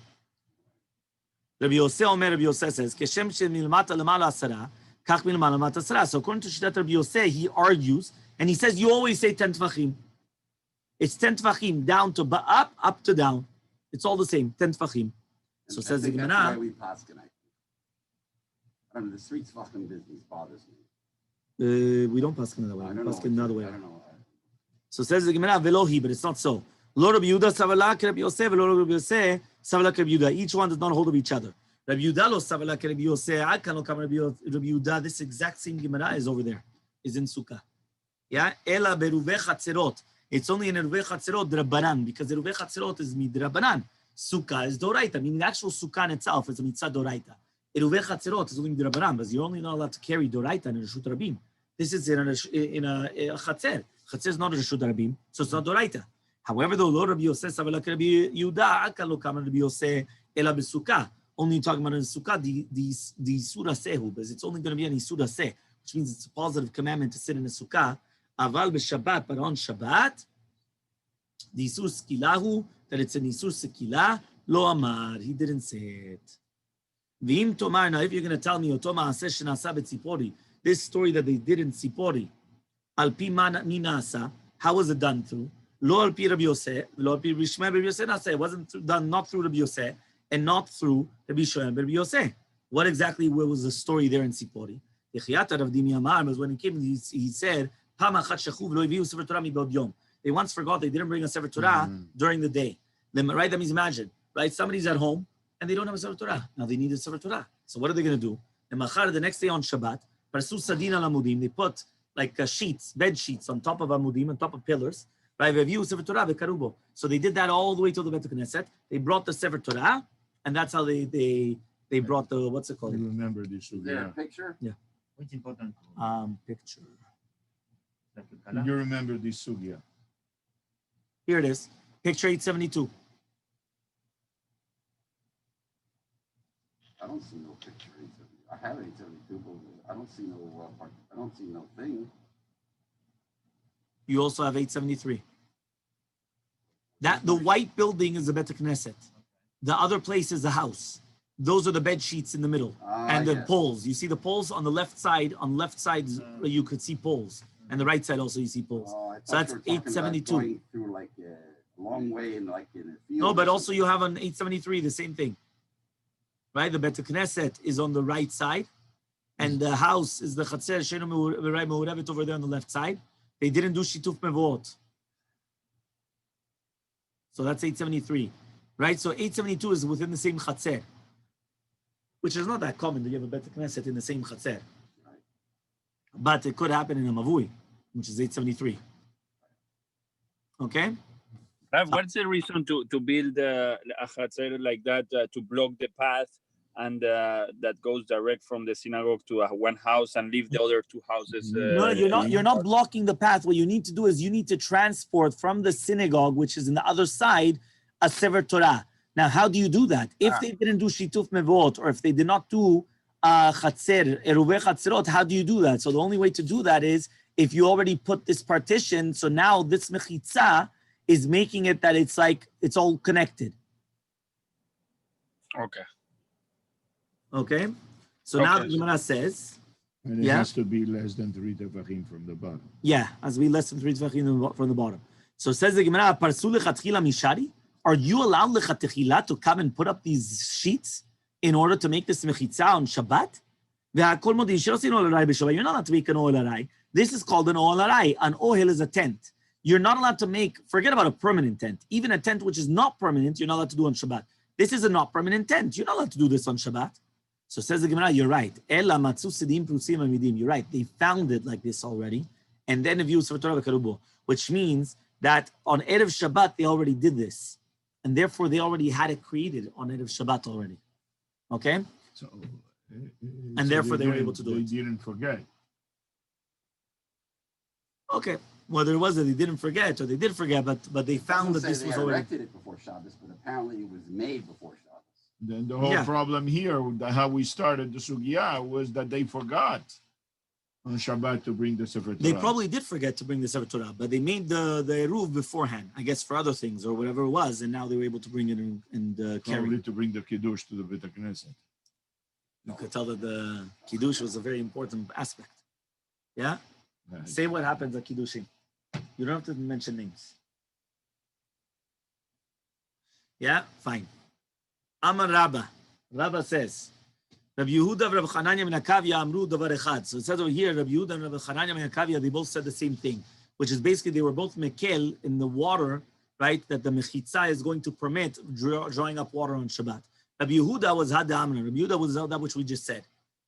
Speaker 1: Rabbi Yosef says, Keshem milmata lemala asara, kach milmala lemata asara. So according to Shitat Rabbi Yosef, he argues, and he says, you always say 10 tvachim. It's 10 tvachim, down to up to down. It's all the same, 10 tvachim. So
Speaker 2: I
Speaker 1: says the
Speaker 2: think that's
Speaker 1: Gemara.
Speaker 2: why we paskin, I don't know, the 3 tefachim business bothers me.
Speaker 1: We don't pass another way.
Speaker 2: I
Speaker 1: We
Speaker 2: don't know.
Speaker 1: pass another way.
Speaker 2: I don't know.
Speaker 1: So says the Gemara, velohi, but it's not so. Lo Rabbi Yehuda savala ke Rabbi Yosef, velo Rabbi Yosef savala ke Rabbi Yehuda. Each one does not hold of each other. Rabbi Yehuda lo savala ke Rabbi Yosef. I cannot come Rabbi Yehuda. This exact same Gemara is over there. Is in Sukkah. Yeah. Ela beruvei chatzerot. It's only in Eruvei chatzerot drabanan, because Eruvei chatzerot is midrabanan. Sukkah is doraita. Meaning the actual sukkah in itself is a mitzvah doraita. Eruvei chatzerot is only drabanan, but you're only not allowed to carry doraita in a reshut rabim. This is in a chatzer. Chatzer is not a reshut rabim, so it's not doraita. However, though Lord Rabbi Yosef savala ke Rabbi Yehuda, akal lo kama Rabbi Yosef ela besukkah. Only talking about in sukkah the surah sehu, because it's only going to be an surah seh, which means it's a positive commandment to sit in a sukkah. Aval b'Shabbat, but on Shabbat, the isur skilahu, that it's an isur sekila, lo amar, he didn't say it. V'im tomar, now if you're going to tell me, otoma aseh shenasa betzipori, this story that they did in Tzipori, al pi minasa, how was it done through? Lo al pi Rabbi Yosef, lo al pi Rishmei Rabbi Yosef nasa, it wasn't done not through Rabbi Yosef, and not through Rabbi Shoyam Rabbi Yosef. What exactly was the story there in Tzipori? Yechiyata Rav Dimi Amar, was when he came, he said, they once forgot they didn't bring a Sefer Torah during the day. Right? That means imagine, right? Somebody's at home and they don't have a Sefer Torah. Now they need a Sefer Torah. So what are they going to do? The next day on Shabbat, they put like sheets, bed sheets on top of amudim, on top of pillars. Right? So they did that all the way to the Bet Knesset. They brought the Sefer Torah, and that's how they brought the, what's it called?
Speaker 3: You remember this?
Speaker 2: Is there a picture?
Speaker 1: Yeah.
Speaker 4: Which important?
Speaker 1: Picture.
Speaker 3: You remember this sugya?
Speaker 1: Here it is. Picture 872.
Speaker 2: I don't see no picture. I have 872, but I don't see no. I don't see no thing.
Speaker 1: You also have 873. That the white building is the Bet Knesset. The other place is the house. Those are the bed sheets in the middle, and the poles. You see the poles on the left side. On the left side, you could see poles, and the right side also you see poles. So that's 872.
Speaker 2: Going through like a long way in a field.
Speaker 1: No, but also you have on 873 the same thing, right? The Bet Knesset is on the right side, and the house is the Chatzer Sheinu Meurevet over there on the left side. They didn't do Shituf Mevot. So that's 873, right? So 872 is within the same Chatzer, which is not that common that you have a Bet Knesset in the same Chatzer. But it could happen in a Mavui, which is 873. Okay?
Speaker 5: Rav, what's the reason to build a chatzer like that to block the path and that goes direct from the synagogue to one house and leave the other two houses?
Speaker 1: No, you're not blocking the path. What you need to do is you need to transport from the synagogue, which is in the other side, a Sefer Torah. Now, how do you do that? If they didn't do Shituf Mevot, or if they did not do Chatzer, Eruvei Chatzerot, how do you do that? So the only way to do that is if you already put this partition, so now this Mechitza is making it that it's like, it's all connected. Okay? So now the Gemara says,
Speaker 3: And it has to be less than 3 tefachim from the bottom.
Speaker 1: Yeah, has to be less than 3 tefachim from the bottom. So says the Gemara, Parsu lechatchila mishari? Are you allowed lechatchila to come and put up these sheets in order to make this mechitza on Shabbat? You're not allowed to make an ohel arai. This is called an ohel arai. An ohel is a tent. You're not allowed to make, forget about a permanent tent. Even a tent which is not permanent, you're not allowed to do on Shabbat. This is a not permanent tent. You're not allowed to do this on Shabbat. So says the Gemara, you're right. You're right. They found it like this already. And then if Sefer Torah v'karubo, which means that on Erev Shabbat, they already did this. And therefore, they already had it created on Erev Shabbat already. Okay?
Speaker 3: So,
Speaker 1: and therefore, they were able to do it.
Speaker 3: They didn't forget.
Speaker 1: Okay. Whether it was that they didn't forget or they did forget, but they found that
Speaker 2: Doesn't
Speaker 1: this
Speaker 2: say
Speaker 1: was
Speaker 2: they
Speaker 1: already.
Speaker 2: erected it before Shabbos, but apparently it was made before Shabbos.
Speaker 3: Then the whole
Speaker 1: Yeah.
Speaker 3: problem here, how we started the sugya, was that they forgot on Shabbat to bring the Sefer Torah.
Speaker 1: They probably did forget to bring the Sefer Torah, but they made the Eruv beforehand, I guess, for other things or whatever it was, and now they were able to bring it and carry
Speaker 3: Probably
Speaker 1: it.
Speaker 3: to bring the Kiddush to the Beit HaKnesset.
Speaker 1: You could tell that the Kiddush was a very important aspect. Yeah?
Speaker 3: Right.
Speaker 1: Say what happens at Kiddushim. You don't have to mention names. Yeah? Fine. Amar Rabba. Rabba says, Rabbi Yehuda and Rabbi Chananya ben Akavia amru davar echad. So it says over here, Rabbi Yehuda and Rabbi Chananya ben Akavia, they both said the same thing, which is basically they were both mekel in the water, right, that the mechitza is going to permit drawing up water on Shabbat. Rabbi Yehuda was had the amra. Rabbi Yehuda was that which we just said,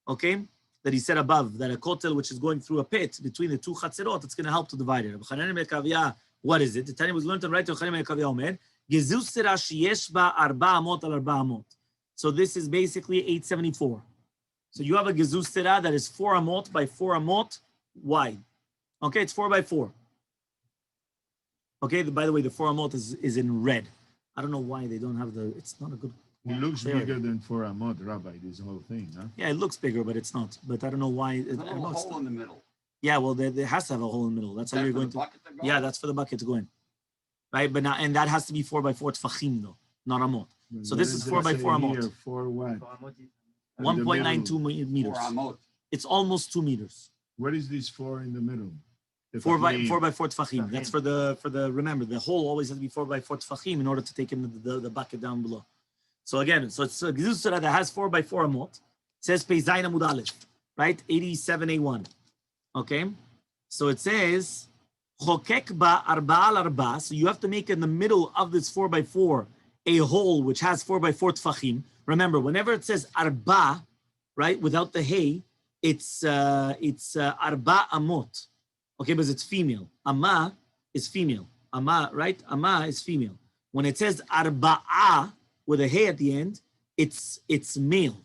Speaker 1: okay? That he said above, that a kotel which is going through a pit between the two chatzerot, it's going to help to divide it. Rabbi Chananya ben Akavia, what is it? The Tanya was learned to write to Rabbi Chananya ben Akavia omer, gezusera sheyesh ba arba amot al arba amot. So this is basically 874. So you have a gezusera that is 4 amot by 4 amot wide. Okay, it's 4 by 4. Okay, by the way, the 4 amot is in red. I don't know why they don't have the, it's not a good.
Speaker 3: It looks
Speaker 1: clarity.
Speaker 3: bigger than 4 Amot, Rabbi, this whole thing, huh?
Speaker 1: Yeah, it looks bigger, but it's not. But I don't know why.
Speaker 2: There's a little hole in the middle.
Speaker 1: Yeah, well, there has to have a hole in the middle. That's how
Speaker 2: Is that
Speaker 1: you're
Speaker 2: for
Speaker 1: going
Speaker 2: the
Speaker 1: to.
Speaker 2: bucket to go?
Speaker 1: Yeah, that's for the bucket to go in. Right, but now, and that has to be 4 by 4 tfachim though, not amot. So
Speaker 3: What
Speaker 1: this
Speaker 3: does
Speaker 1: is
Speaker 3: it
Speaker 1: 4 by
Speaker 3: say
Speaker 1: 4 amot.
Speaker 3: here? 4 what?
Speaker 4: For Amot,
Speaker 3: In the
Speaker 1: 1.92
Speaker 2: Or
Speaker 1: meters.
Speaker 2: amot.
Speaker 1: It's almost 2 meters.
Speaker 3: What is this 4 in the middle? The
Speaker 1: 4 by
Speaker 3: tefillin.
Speaker 1: 4 tfachim. That's for the remember the hole always has to be 4 by 4 tfachim in order to take in the bucket down below. So again, so it's a gezusera that has 4 by 4 amot. It says Pei Zayin Amud Aleph, right? 87A1. Okay, so it says chokek ba arba al arba. So you have to make in the middle of this 4 by 4 a hole which has 4 by 4 tfachim. Remember, whenever it says arba, right, without the hey, it's arba amot. Okay, because it's female. Amma is female. Amma, right? Amma is female. When it says arba'ah with a hey at the end, it's male.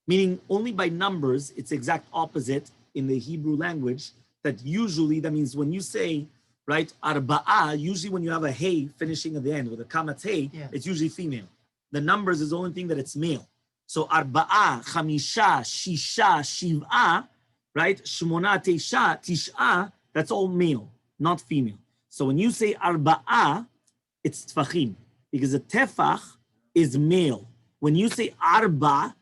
Speaker 1: Meaning only by numbers, it's exact opposite in the Hebrew language. That usually, that means when you say, right, arba'ah, usually when you have a hey finishing at the end with a kamat hey, it's usually female. The numbers is the only thing that it's male. So arba'ah, chamisha, shisha, shiv'ah, right? Shmona, tisha, that's all male, not female. So when you say arba'ah, it's tfachim, because the tefach is male. When you say arba,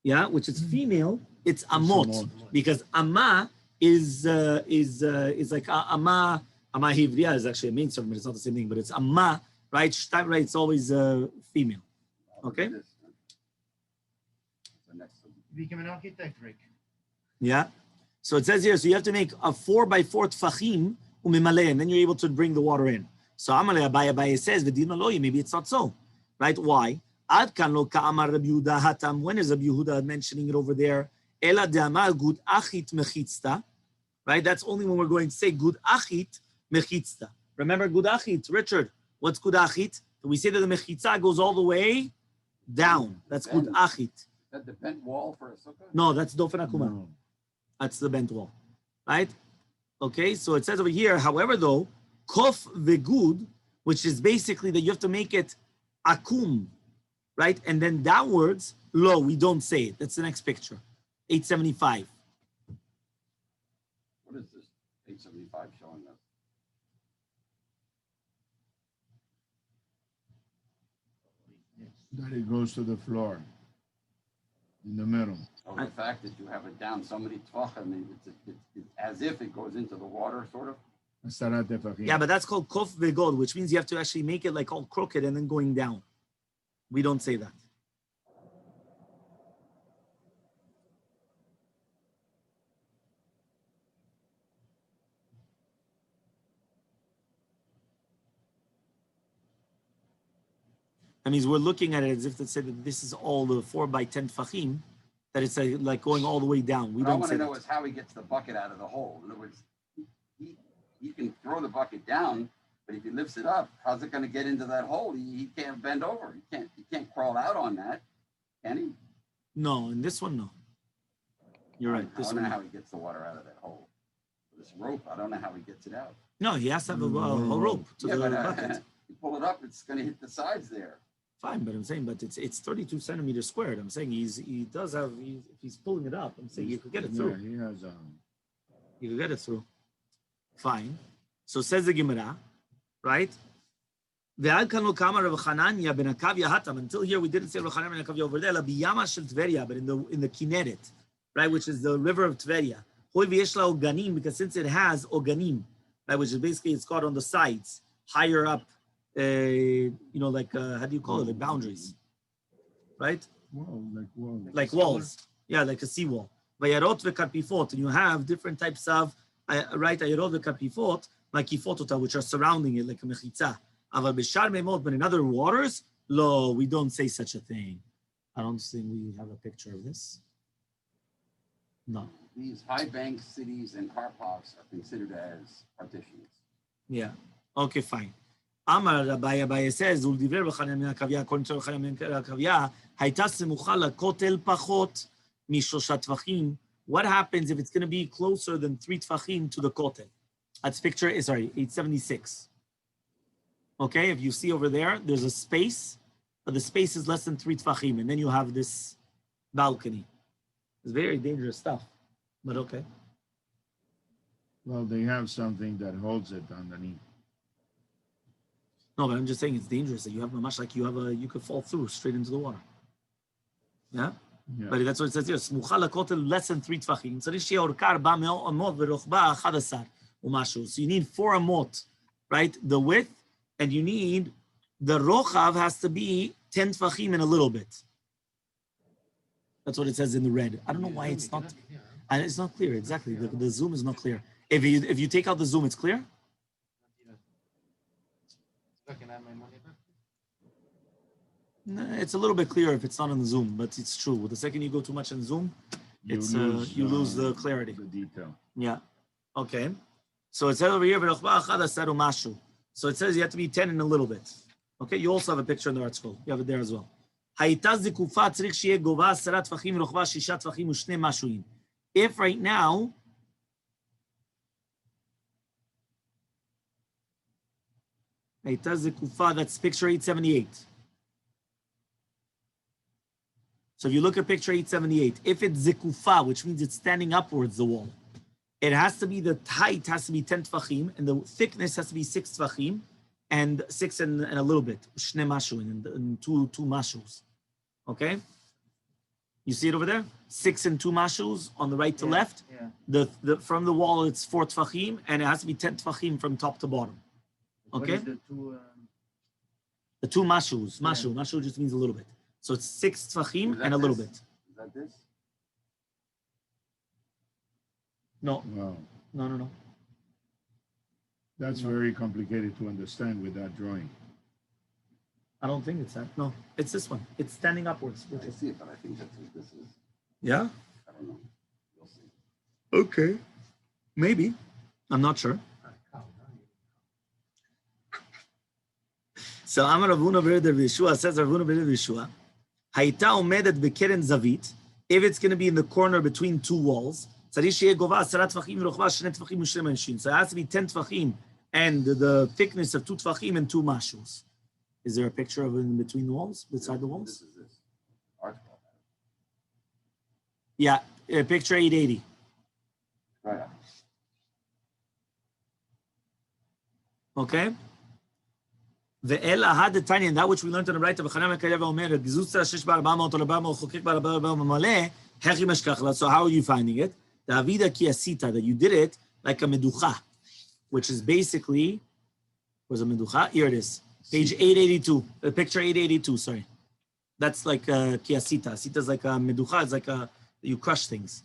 Speaker 1: yeah, which is female, it's amot, because amma is like amma hivriya is actually a main servant, but it's not the same thing. But it's amma, right? Shtam, right? It's always female. Okay.
Speaker 4: became an architect, Rick.
Speaker 1: Yeah. So it says here, so you have to make a 4 by 4 tfachim umimale, and then you're able to bring the water in. So Amalei Abaye says, maybe it's not so, right? Why? Ad kan lo ka'amar Rabbi Yehuda hatam. When is Rabbi Yehuda mentioning it over there? Ela de'amar gud achit mechitzta, right? That's only when we're going to say gud achit mechitzta. Remember gud achit, Richard? What's gud achit? We say that the mechitzah goes all the way down. That's gud achit.
Speaker 2: Is that the bent wall for a sukkah?
Speaker 1: No, that's dofen akuma.
Speaker 3: No.
Speaker 1: That's the bent wall, right? Okay, so it says over here, however, though, kof vegud, which is basically that you have to make it akum, right? And then downwards, lo, we don't say it. That's the next picture, 875.
Speaker 2: What is this 875 showing us?
Speaker 3: That it goes to the floor in the middle.
Speaker 2: Oh, the fact that you have it down so many tvachim, I mean, it's as if it goes into the water, sort of.
Speaker 3: Asarat tefachim.
Speaker 1: Yeah, but that's called kof vegod, which means you have to actually make it like all crooked and then going down. We don't say that. That means we're looking at it as if to say that this is all the 4 by 10 tfachim, that it's like going all the way down. We
Speaker 2: What I
Speaker 1: don't
Speaker 2: want
Speaker 1: say
Speaker 2: to know
Speaker 1: that.
Speaker 2: is how he gets the bucket out of the hole. In other words, he can throw the bucket down, but if he lifts it up, how's it going to get into that hole? He can't bend over. He can't crawl out on that, can he?
Speaker 1: No, in this one, no. You're right.
Speaker 2: I
Speaker 1: This
Speaker 2: don't know
Speaker 1: one.
Speaker 2: how he gets the water out of that hole. The this rope. I don't know how he gets it out.
Speaker 1: No, he has to have a rope to
Speaker 2: Yeah,
Speaker 1: the
Speaker 2: but
Speaker 1: bucket.
Speaker 2: you pull it up, it's going to hit the sides there.
Speaker 1: Fine, but I'm saying, but it's 32 centimeters squared. I'm saying if he's pulling it up, I'm saying you could get it through.
Speaker 3: Yeah, he has
Speaker 1: You could get it through. Fine. So says the Gemara, right? Until here, we didn't say Rav Chanan ben Akavya over there. But in the Kinneret, right, which is the river of Tveria. Because since it has oganim, right, which is basically it's called on the sides, higher up, how do you call it? Like boundaries, right? Like walls. Yeah, like a seawall. Vayarot vekarpifot, and you have different types of right ayarot vekarpifot, like kifotota, which are surrounding it, like a mechitza. But in other waters, lo, we don't say such a thing. I don't think we have a picture of this. No.
Speaker 2: These high bank cities and harpoffs are considered as partitions.
Speaker 1: Yeah. Okay, fine. Amar Rabbi says, according to Rav Chanan ben Akavya, hayta semucha lakotel pachot mishosha tvachim. What happens if it's going to be closer than 3 tvachim to the kotel? That's picture, 876. Okay, if you see over there, there's a space, but the space is less than 3 tvachim, and then you have this balcony. It's very dangerous stuff, but okay.
Speaker 3: Well, they have something that holds it underneath.
Speaker 1: No, but I'm just saying it's dangerous. That you have much like you could fall through straight into the water. Yeah? But that's what it says here. Smucha lakotel less than 3 tvachim. Tzarich sheyeh orka 4 amot verochba 11 u'mashu. So you need 4 amot, right? The width, and you need the rochav has to be 10 tvachim and a little bit. That's what it says in the red. I don't know why it's not. It's not clear exactly. The zoom is not clear. If you take out the zoom, it's clear. It's a little bit clearer if it's not on the zoom, but it's true. The second you go too much in zoom, you lose the clarity.
Speaker 3: The detail.
Speaker 1: Yeah. Okay. So it says over here, so it says you have to be 10 and a little bit. Okay. You also have a picture in the art school. You have it there as well. If right now, that's picture 878. So if you look at picture 878, if it's zikufa, which means it's standing upwards the wall, it has to be, the height has to be 10 tvachim, and the thickness has to be 6 tvachim, and 6 and a little bit, shne mashuin, and two mashus. Okay? You see it over there? 6 and 2 mashus on the right to left.
Speaker 4: Yeah.
Speaker 1: The from the wall, it's 4 tvachim, and it has to be 10 tvachim from top to bottom. Okay?
Speaker 4: What is
Speaker 1: The 2 mashus. Mashu just means a little bit. So it's 6 tvachim and a little bit.
Speaker 2: Is that this?
Speaker 1: No.
Speaker 3: Wow.
Speaker 1: No.
Speaker 3: That's very complicated to understand with that drawing.
Speaker 1: I don't think it's that. No, it's this one. It's standing upwards.
Speaker 2: I see it, but I think that's what this is.
Speaker 1: Yeah?
Speaker 2: I don't know. We'll see.
Speaker 1: Okay. Maybe. I'm not sure. So Amar Ravuna Bered Vishua says Ravuna Bered Vishua, Hayta omedet bekeren zavit, if it's going to be in the corner between 2 walls, so it has to be 10 tvachim and the thickness of 2 tvachim and 2 mashus. Is there a picture of it in between the walls, beside the walls?
Speaker 2: This is this. Article.
Speaker 1: Yeah, picture 880.
Speaker 2: Right.
Speaker 1: Okay? Ve'ela had the tiny, and that which we learned on the right of Chanan Mekayev Omer, Gizutza Shish Bar 400 or 400 Chokek Bar 400 Maleh, Hechi Meshkachla. So how are you finding it? The Avida Kiasita, that you did it like a meducha, which is basically, where's a meducha? Here it is. Page 882, picture 882, sorry. That's like kiasita. Sita is like a meducha, it's like you crush things.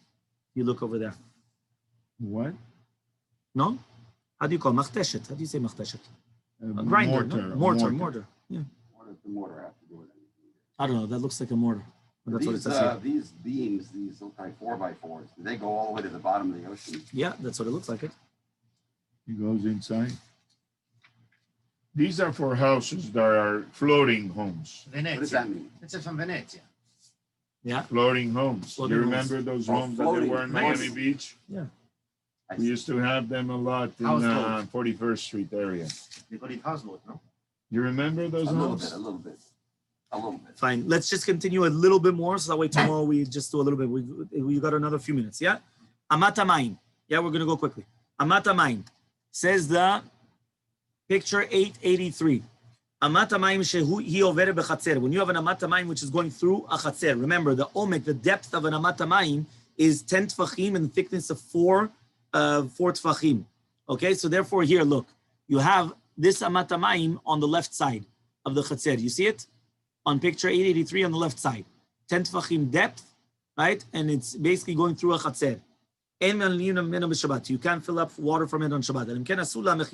Speaker 1: You look over there.
Speaker 3: What?
Speaker 1: No? How do you call it? Machteshet. How do you say machteshet? A grinder, mortar. Yeah.
Speaker 2: What does the mortar have to do with anything?
Speaker 1: I don't know. That looks like a mortar. But that's what it says here.
Speaker 2: These beams, these look like 4x4s. Do they go all the way to the bottom of the ocean?
Speaker 1: Yeah, that's what it looks like.
Speaker 3: He goes inside. These are for houses that are floating homes.
Speaker 2: What does that mean?
Speaker 4: It's from Venezia.
Speaker 1: Yeah.
Speaker 3: Floating homes.
Speaker 1: Floating
Speaker 3: You
Speaker 1: homes.
Speaker 3: remember those
Speaker 2: Oh,
Speaker 3: homes that they were in
Speaker 2: floating.
Speaker 3: Miami Beach?
Speaker 1: Yeah.
Speaker 3: We used to have them a lot in
Speaker 4: Houseboat.
Speaker 3: 41st Street area.
Speaker 4: They call it houseboat, no?
Speaker 3: You remember those
Speaker 2: A little
Speaker 3: homes?
Speaker 2: bit, a little bit, a little bit.
Speaker 1: Fine. Let's just continue a little bit more. So that way tomorrow we just do a little bit. We got another few minutes. Yeah. Amata Main. Yeah, we're gonna go quickly. Amata Main says the picture 883. Amata Maim shehu hi overet bechatzer. When you have an Amata Maim which is going through a chatzer, remember the omek, the depth of an Amata Maim is 10 tfachim and the thickness of 4 tfachim. Okay, so therefore here, look, you have this Amata Maim on the left side of the chatzer. You see it on picture 883 on the left side, 10 tfachim depth, right? And it's basically going through a chatzer. You can't fill up water from it on Shabbat. Unless you're going to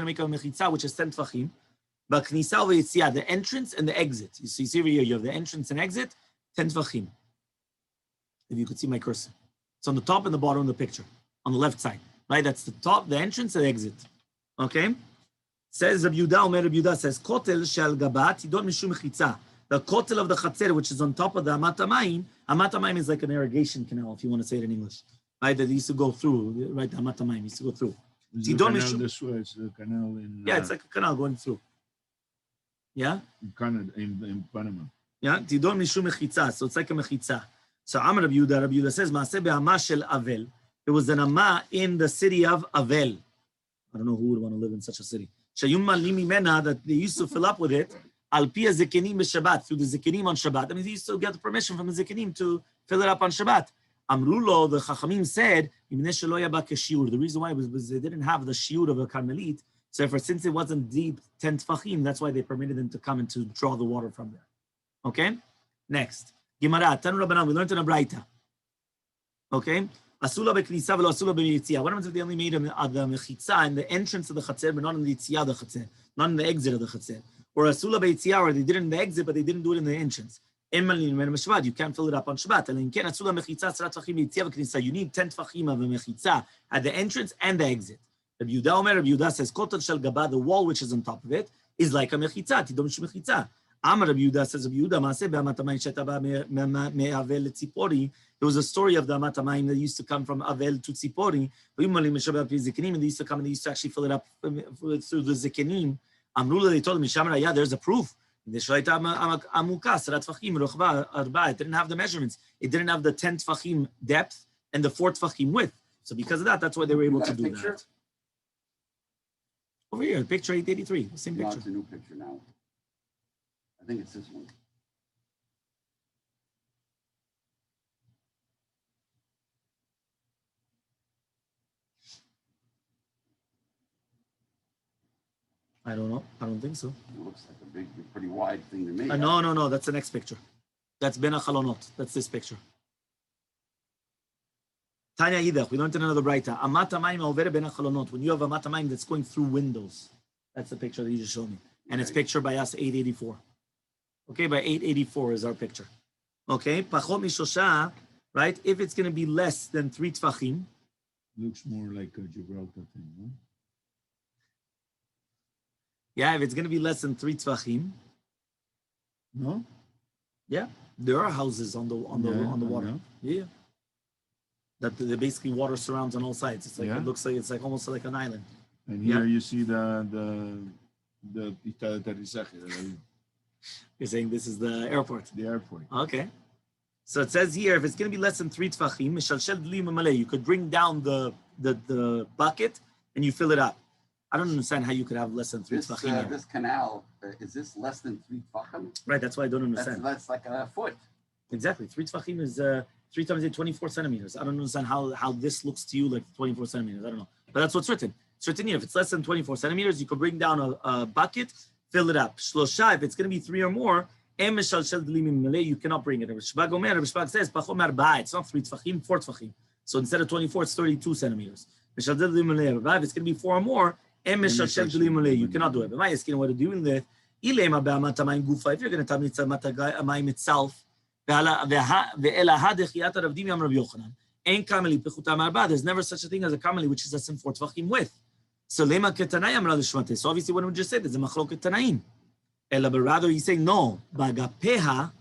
Speaker 1: make a mechitza, which is 10 tfachim. The entrance and the exit. You see over here, you have the entrance and exit, 10 tfachim. If you could see my cursor. It's on the top and the bottom of the picture, on the left side. Right? That's the top, the entrance and the exit. Okay? Says Rabbi Yehuda says, Kotel shel gabat, tidon mishum mechitza. The kotel of the chatzer, which is on top of the Amata Maim is like an irrigation canal, if you want to say it in English, right? That used to go through, right? The Amata Maim used to go through.
Speaker 3: It's the canal this way. It's the canal in.
Speaker 1: Yeah, it's like a canal going through. Yeah?
Speaker 3: In Canada, in Panama.
Speaker 1: Yeah? Tidon mishum mechitza. So it's like a mechitza. So Amar Rabbi Yehuda says, Maaseh be'ama shel Avel. There was an Amma in the city of Avel. I don't know who would want to live in such a city. Shayum malim mimena, that they used to fill up with it. Al pia zekenim b'Shabbat, through the zekenim on Shabbat. I mean, they used to get the permission from the zekenim to fill it up on Shabbat. Amrulo, the Chachamim said, the reason why was because they didn't have the shiur of a Carmelit. So since it wasn't deep 10 tfachim, that's why they permitted them to come and to draw the water from there. Okay? Next. Gemara, Tanu Rabbanan, we learned in a Braita. Okay? Asula be'knisa v'lo asula be'yitzia. What happens if they only made the mechitza in the entrance of the chatzer, but not in the yitzia of the chatzer, not in the exit of the chatzer? Or asula be'yitzia, or they did it in the exit, but they didn't do it in the entrance. You can't fill it up on Shabbat. You need 10 tfachim of a mechitza at the entrance and the exit. Rabbi Yehuda says, Kotel shel gaba, the wall which is on top of it, is like a mechitza. Tidom shu mechitza. Amar Rabbi Yehuda says, Rabbi Yehuda, Maaseh be'amat hamayim she'ata me'avel letzipori. There was a story of the amat hamayim that used to come from Avel to Tzipori. And they used to come and they used to actually fill it up through the zekenim. Amrula, they told him, yeah, there's a proof. It didn't have the measurements. It didn't have the 10 tfachim depth and the 4 tfachim width. So because of that, that's why they were able to do that. Over here, picture 883, the same
Speaker 2: No,
Speaker 1: picture.
Speaker 2: it's a new picture now. I think it's this one.
Speaker 1: I don't know. I don't think so.
Speaker 2: It looks like a big, pretty wide thing to me.
Speaker 1: No. That's the next picture. That's Ben HaChalonot. That's this picture. Tanya Yidach, we learned in another Braita. Amat hamayim overet ben HaChalonot. When you have amat hamayim that's going through windows. That's the picture that you just showed me. And it's pictured by us 884. Okay, by 884 is our picture. Okay, pachot mishosha, right? If it's going to be less than 3 tfachim.
Speaker 3: Looks more like a Gibraltar thing, no?
Speaker 1: Yeah, if it's going to be less than 3 tfachim.
Speaker 3: No?
Speaker 1: Yeah, there are houses on the water. Yeah. That the basically water surrounds on all sides. It's like it looks like it's like almost like an island.
Speaker 3: And here you see the pista de aterrizaje.
Speaker 1: You're saying this is the airport.
Speaker 3: The airport.
Speaker 1: Okay. So it says here, if it's going to be less than 3 tfachim, you could bring down the bucket and you fill it up. I don't understand how you could have less than 3 tfachim.
Speaker 2: This canal, is this less than 3 tfachim?
Speaker 1: Right, that's why I don't understand.
Speaker 2: That's like a foot.
Speaker 1: Exactly. 3 tfachim is 3 times 8, 24 centimeters. I don't understand how this looks to you like 24 centimeters. I don't know. But that's what's written. It's written here. If it's less than 24 centimeters, you could bring down a bucket, fill it up. Shlosha, if it's going to be 3 or more, you cannot bring it. Rishbag says, it's not 3 tfachim, 4 tfachim. So instead of 24, it's 32 centimeters. If it's going to be 4 or more, you cannot do it. But my asking what to do in there. If you're going to tell me it's a matamayim itself, there's never such a thing as a kameli, which is less than 4 tvachim width. So obviously what we just said is a machloket tanaim. But rather he's saying no. Bagapeha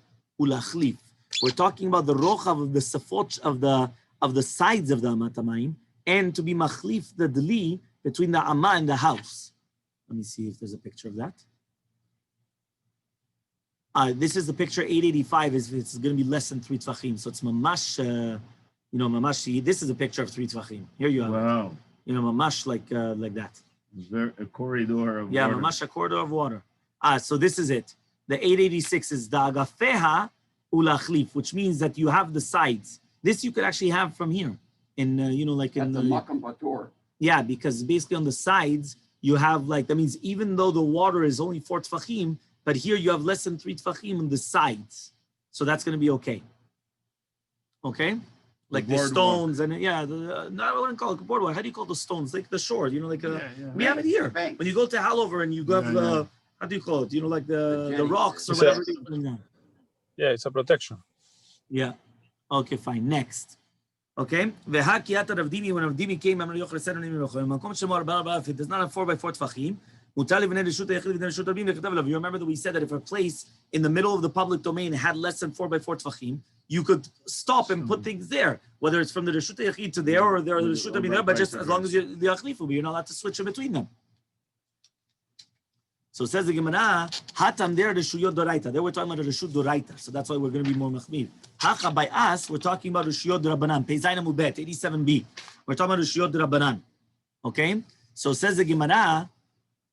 Speaker 1: ulachlif. We're talking about the rochav of the safot of the sides of the amatamayim and to be machlif the deli between the amma and the house. Let me see if there's a picture of that. This is the picture 885. It's going to be less than 3 tvachim. So it's mamash, mamash. This is a picture of 3 tvachim. Here you have
Speaker 3: Wow.
Speaker 1: it. Mamash like that.
Speaker 3: A corridor of
Speaker 1: Yeah,
Speaker 3: water.
Speaker 1: mamash a corridor of water. So this is it. The 886 is the agafeha ulachlif, which means that you have the sides. This you could actually have from here. In, like in
Speaker 2: the makam patur.
Speaker 1: Yeah, because basically on the sides, you have that means even though the water is only 4 tfachim, but here you have less than 3 tfachim on the sides. So that's going to be okay. Okay? Like the stones and no, I wouldn't call it a boardwalk. How do you call the stones? Like the shore, we have it here.
Speaker 2: Banks.
Speaker 1: When you go to Hanover and you go have how do you call it? Like the rocks or whatever.
Speaker 5: Yeah, it's a protection.
Speaker 1: Yeah. Okay, fine. Next. Okay. V'hakiyat Rav Dimi, when Rav Dimi came, Amar Yochanan said, if it does not have 4 by 4 tfachim, you remember that we said that if a place in the middle of the public domain had less than 4 by 4 tfachim, you could stop and put things there, whether it's from the Reshut Yachid to there or there, the Reshut there, but just as long as you're the Achlifu, you're not allowed to switch in between them. So says the Gemara, Hatam there the Shuyot Doraita. There we're talking about the Reshut Doraita, so that's why we're going to be more machmir. Hacha by us, we're talking about the Shuyot Dorabanan, Peizayin Amubet, 87b. We're talking about the Shuyot Dorabanan. Okay? So says the Gemara,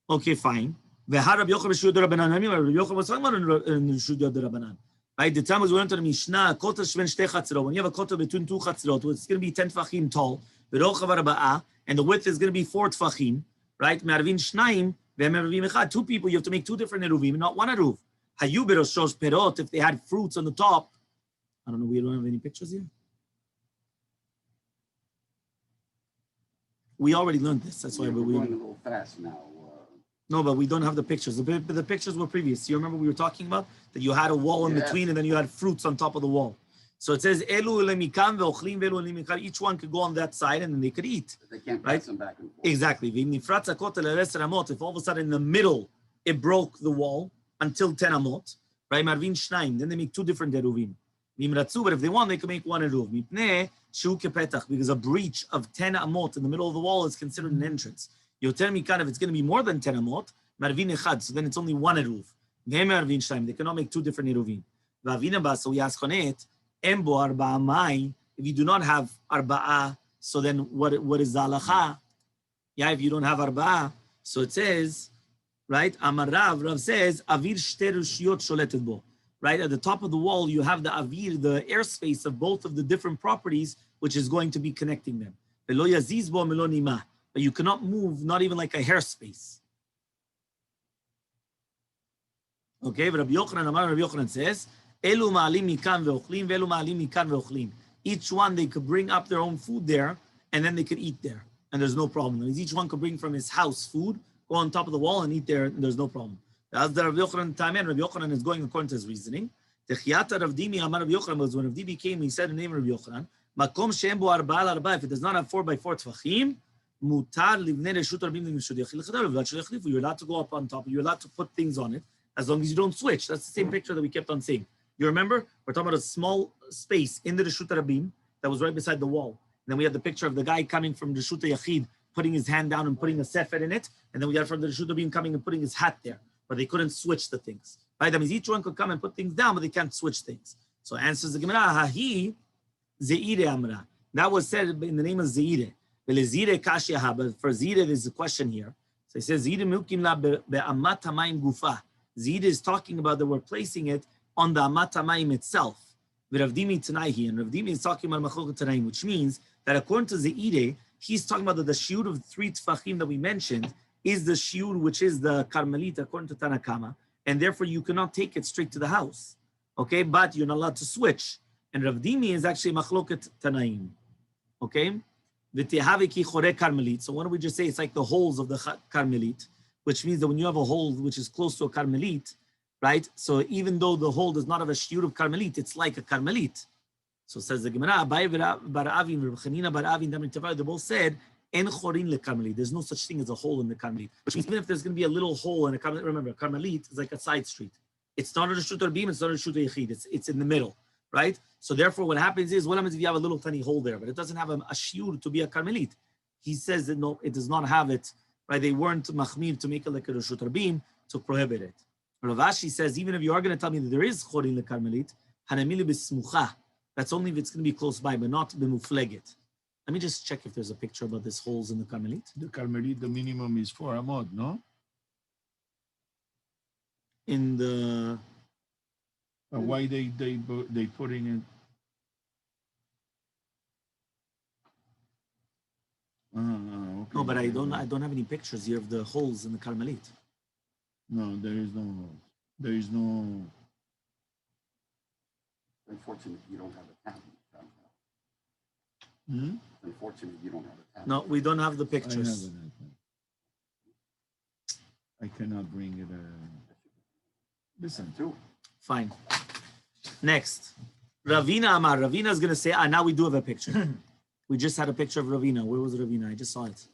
Speaker 1: okay, fine. V'harab Yochel Shuyot Dorabanan. Rabbi Yochel was talking about Shuyot Dorabanan. Right? The time was we went to the Mishnah, Kotel Shven Shtei Chatzirot. When you have a kotel between 2 chatzirot, it's going to be 10 tfachim tall, and the width is going to be 4 tfachim, right? Me'arvin Shnaim. 2 people, you have to make 2 different Eiruvim, not 1 Eruv. Hayu beroshos perot, if they had fruits on the top. I don't know, we don't have any pictures here. We already learned this, that's why
Speaker 2: we're
Speaker 1: we
Speaker 2: going a little fast now.
Speaker 1: No, but we don't have the pictures. The pictures were previous. You remember we were talking about that you had a wall in between and then you had fruits on top of the wall. So it says, each one could go on that side and then they could eat.
Speaker 2: But they can't pass them back and forth.
Speaker 1: Exactly. If all of a sudden in the middle, it broke the wall until 10 amot, right? Marvin Shnaim, then they make 2 different Eruvim. But if they want, they can make 1 Eruv. Because a breach of 10 amot in the middle of the wall is considered an entrance. You'll tell me if it's going to be more than 10 amot, Marvin Echad, so then it's only 1 Eruv. They cannot make 2 different Eruvim. So we ask on it, Embo arba'a mai. If you do not have arba'a, so then what is the halacha? Yeah, if you don't have arba'a, so it says, right? Amar Rav says, avir shte rushiyot sholetet bo. Right at the top of the wall, you have the avir, the airspace of both of the different properties, which is going to be connecting them. Velo yaziz bo melo nima. But you cannot move, not even like a hairspace. Okay, but Rabbi Yochanan says, Elu ma'alim mikan ve'ochlim, ve'elu ma'alim mikan ve'ochlim. Each one, they could bring up their own food there, and then they could eat there. And there's no problem. Each one could bring from his house food, go on top of the wall and eat there, and there's no problem. As the Rabbi Yochanan time, Rabbi Yochanan is going according to his reasoning. Techiyata Rav Dimi Amar Rabbi Yochanan was when Rav Dimi came, he said the name of Rabbi Yochanan, Makom she'em bo arba'a l'arba'a, if it does not have 4 by 4 tfachim, mutar livnei reshut rabim l'mishud yachil l'chadav, you're allowed to go up on top, you're allowed to put things on it, as long as you don't switch. That's the same picture that we kept on saying. You remember? We're talking about a small space in the Reshut Rabim that was right beside the wall. And then we had the picture of the guy coming from Reshut Yachid, putting his hand down and putting a sefer in it. And then we had from the Reshut Rabim coming and putting his hat there. But they couldn't switch the things. Right? That means each one could come and put things down, but they can't switch things. So answers the Gemara, Hahi Zeire Amra. That was said in the name of Zeire. Velezire Kashyaha. But for Zeire, there's a question here. So it says, Zeire Milkim La Be'amat Hamayim Gufa. Zeire is talking about that we're placing it on the Amat HaMayim itself. Rav Dimi Tanaihi, and Rav Dimi is talking about Machloket Tanaim, which means that according to Zeire, he's talking about that the shiur of 3 tfachim that we mentioned is the shiur which is the Carmelite according to Tanakama, and therefore you cannot take it straight to the house. Okay, but you're not allowed to switch. And Rav Dimi is actually Machloket Tanaim. Okay? V'tehaviki chore Carmelite. So why don't we just say it's like the holes of the Carmelite, which means that when you have a hole which is close to a Carmelite, right? So even though the hole does not have a shiur of Carmelite, it's like a Carmelite. So says the Gemara, Abai bar Avin, Reb Chanina bar Avin, they both said, En chorin le Carmelite. There's no such thing as a hole in the Carmelite. Which means even if there's going to be a little hole in a Carmelite, remember, a Carmelite is like a side street. It's not a Reshut Rabim, it's not a Reshut Yechid. It's in the middle. right? So therefore, what happens is, what happens if you have a little tiny hole there, but it doesn't have a shiur to be a Carmelit? He says that no, it does not have it, right? They weren't machmir to make it like a Reshut Rabim to prohibit it. Rav Ashi says, even if you are going to tell me that there is chorin lekarmelit, hanamili b'smucha. That's only if it's going to be close by, but not b'mufleget. Let me just check if there's a picture about this holes in the Carmelit.
Speaker 3: The Carmelit, the minimum is 4 amot, no?
Speaker 1: In the
Speaker 3: Why they putting it? Okay.
Speaker 1: no, but I don't have any pictures here of the holes in the Carmelit.
Speaker 3: No, there is no. There is no.
Speaker 2: Unfortunately, you don't have a tablet.
Speaker 3: Hmm?
Speaker 2: Unfortunately, you don't have a tablet.
Speaker 1: No, we don't have the
Speaker 3: I
Speaker 1: pictures.
Speaker 3: haven't. I cannot bring it. Listen.
Speaker 2: Too.
Speaker 1: Fine. Next, Ravina Amar. Ravina is going to say, now we do have a picture. We just had a picture of Ravina. Where was Ravina? I just saw it.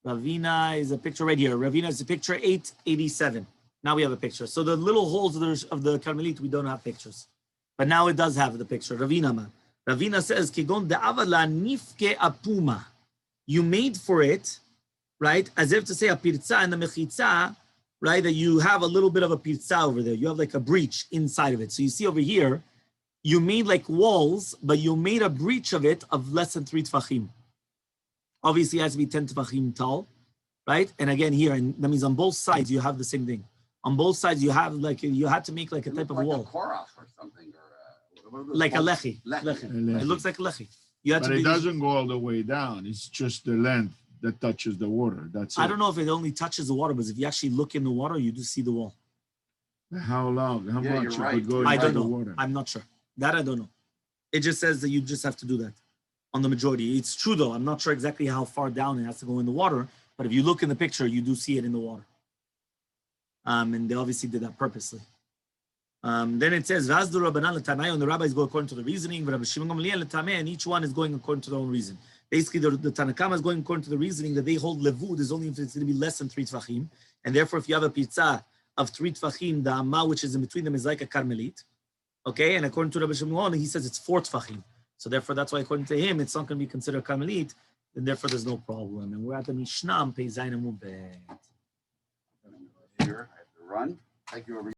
Speaker 1: Ravina is a picture right here. Ravina is a picture 887. Now we have a picture. So the little holes of the Carmelit, we don't have pictures. But now it does have the picture. Ravina Amar. Ravina says, Kigon de'avala nifke apuma. You made for it, right? As if to say a pirza and the mechitza, right? That you have a little bit of a pirza over there. You have like a breach inside of it. So you see over here, you made like walls, but you made a breach of it of less than 3 tfachim. Obviously, it has to be 10 tfachim tall, right? And again, here, and that means on both sides, you have the same thing. On both sides, you have like, you had to make like a type of
Speaker 2: like
Speaker 1: wall.
Speaker 2: a korach or something, or
Speaker 1: Like a lechi.
Speaker 2: Lechi.
Speaker 1: It looks like a lechi. You had
Speaker 3: But
Speaker 1: to
Speaker 3: it
Speaker 1: be,
Speaker 3: doesn't go all the way down. It's just the length that touches the water. That's it.
Speaker 1: I don't know if it only touches the water, but if you actually look in the water, you do see the wall.
Speaker 3: How long? How
Speaker 2: Yeah,
Speaker 3: much
Speaker 2: you're
Speaker 3: it would
Speaker 2: right.
Speaker 3: go
Speaker 1: I
Speaker 3: into
Speaker 1: don't
Speaker 3: the
Speaker 1: know.
Speaker 3: water?
Speaker 1: I'm not sure. That I don't know. It just says that you just have to do that on the majority. It's true though. I'm not sure exactly how far down it has to go in the water, but if you look in the picture, you do see it in the water. And they obviously did that purposely. Then it says, and the rabbis go according to the reasoning, and each one is going according to their own reason. Basically, the Tanakama is going according to the reasoning that they hold levud is only if it's going to be less than 3 tfachim. And therefore, if you have a pizza of 3 tfachim, the amma which is in between them is like a Carmelit. Okay, and according to Rabbi Shimon, he says it's 4 tfachim. So therefore, that's why according to him, it's not going to be considered Carmelit, and therefore there's no problem. And we're at the Mishnah, Pei Zayin Amud Bet.
Speaker 2: Here, I have to run. Thank you, everybody.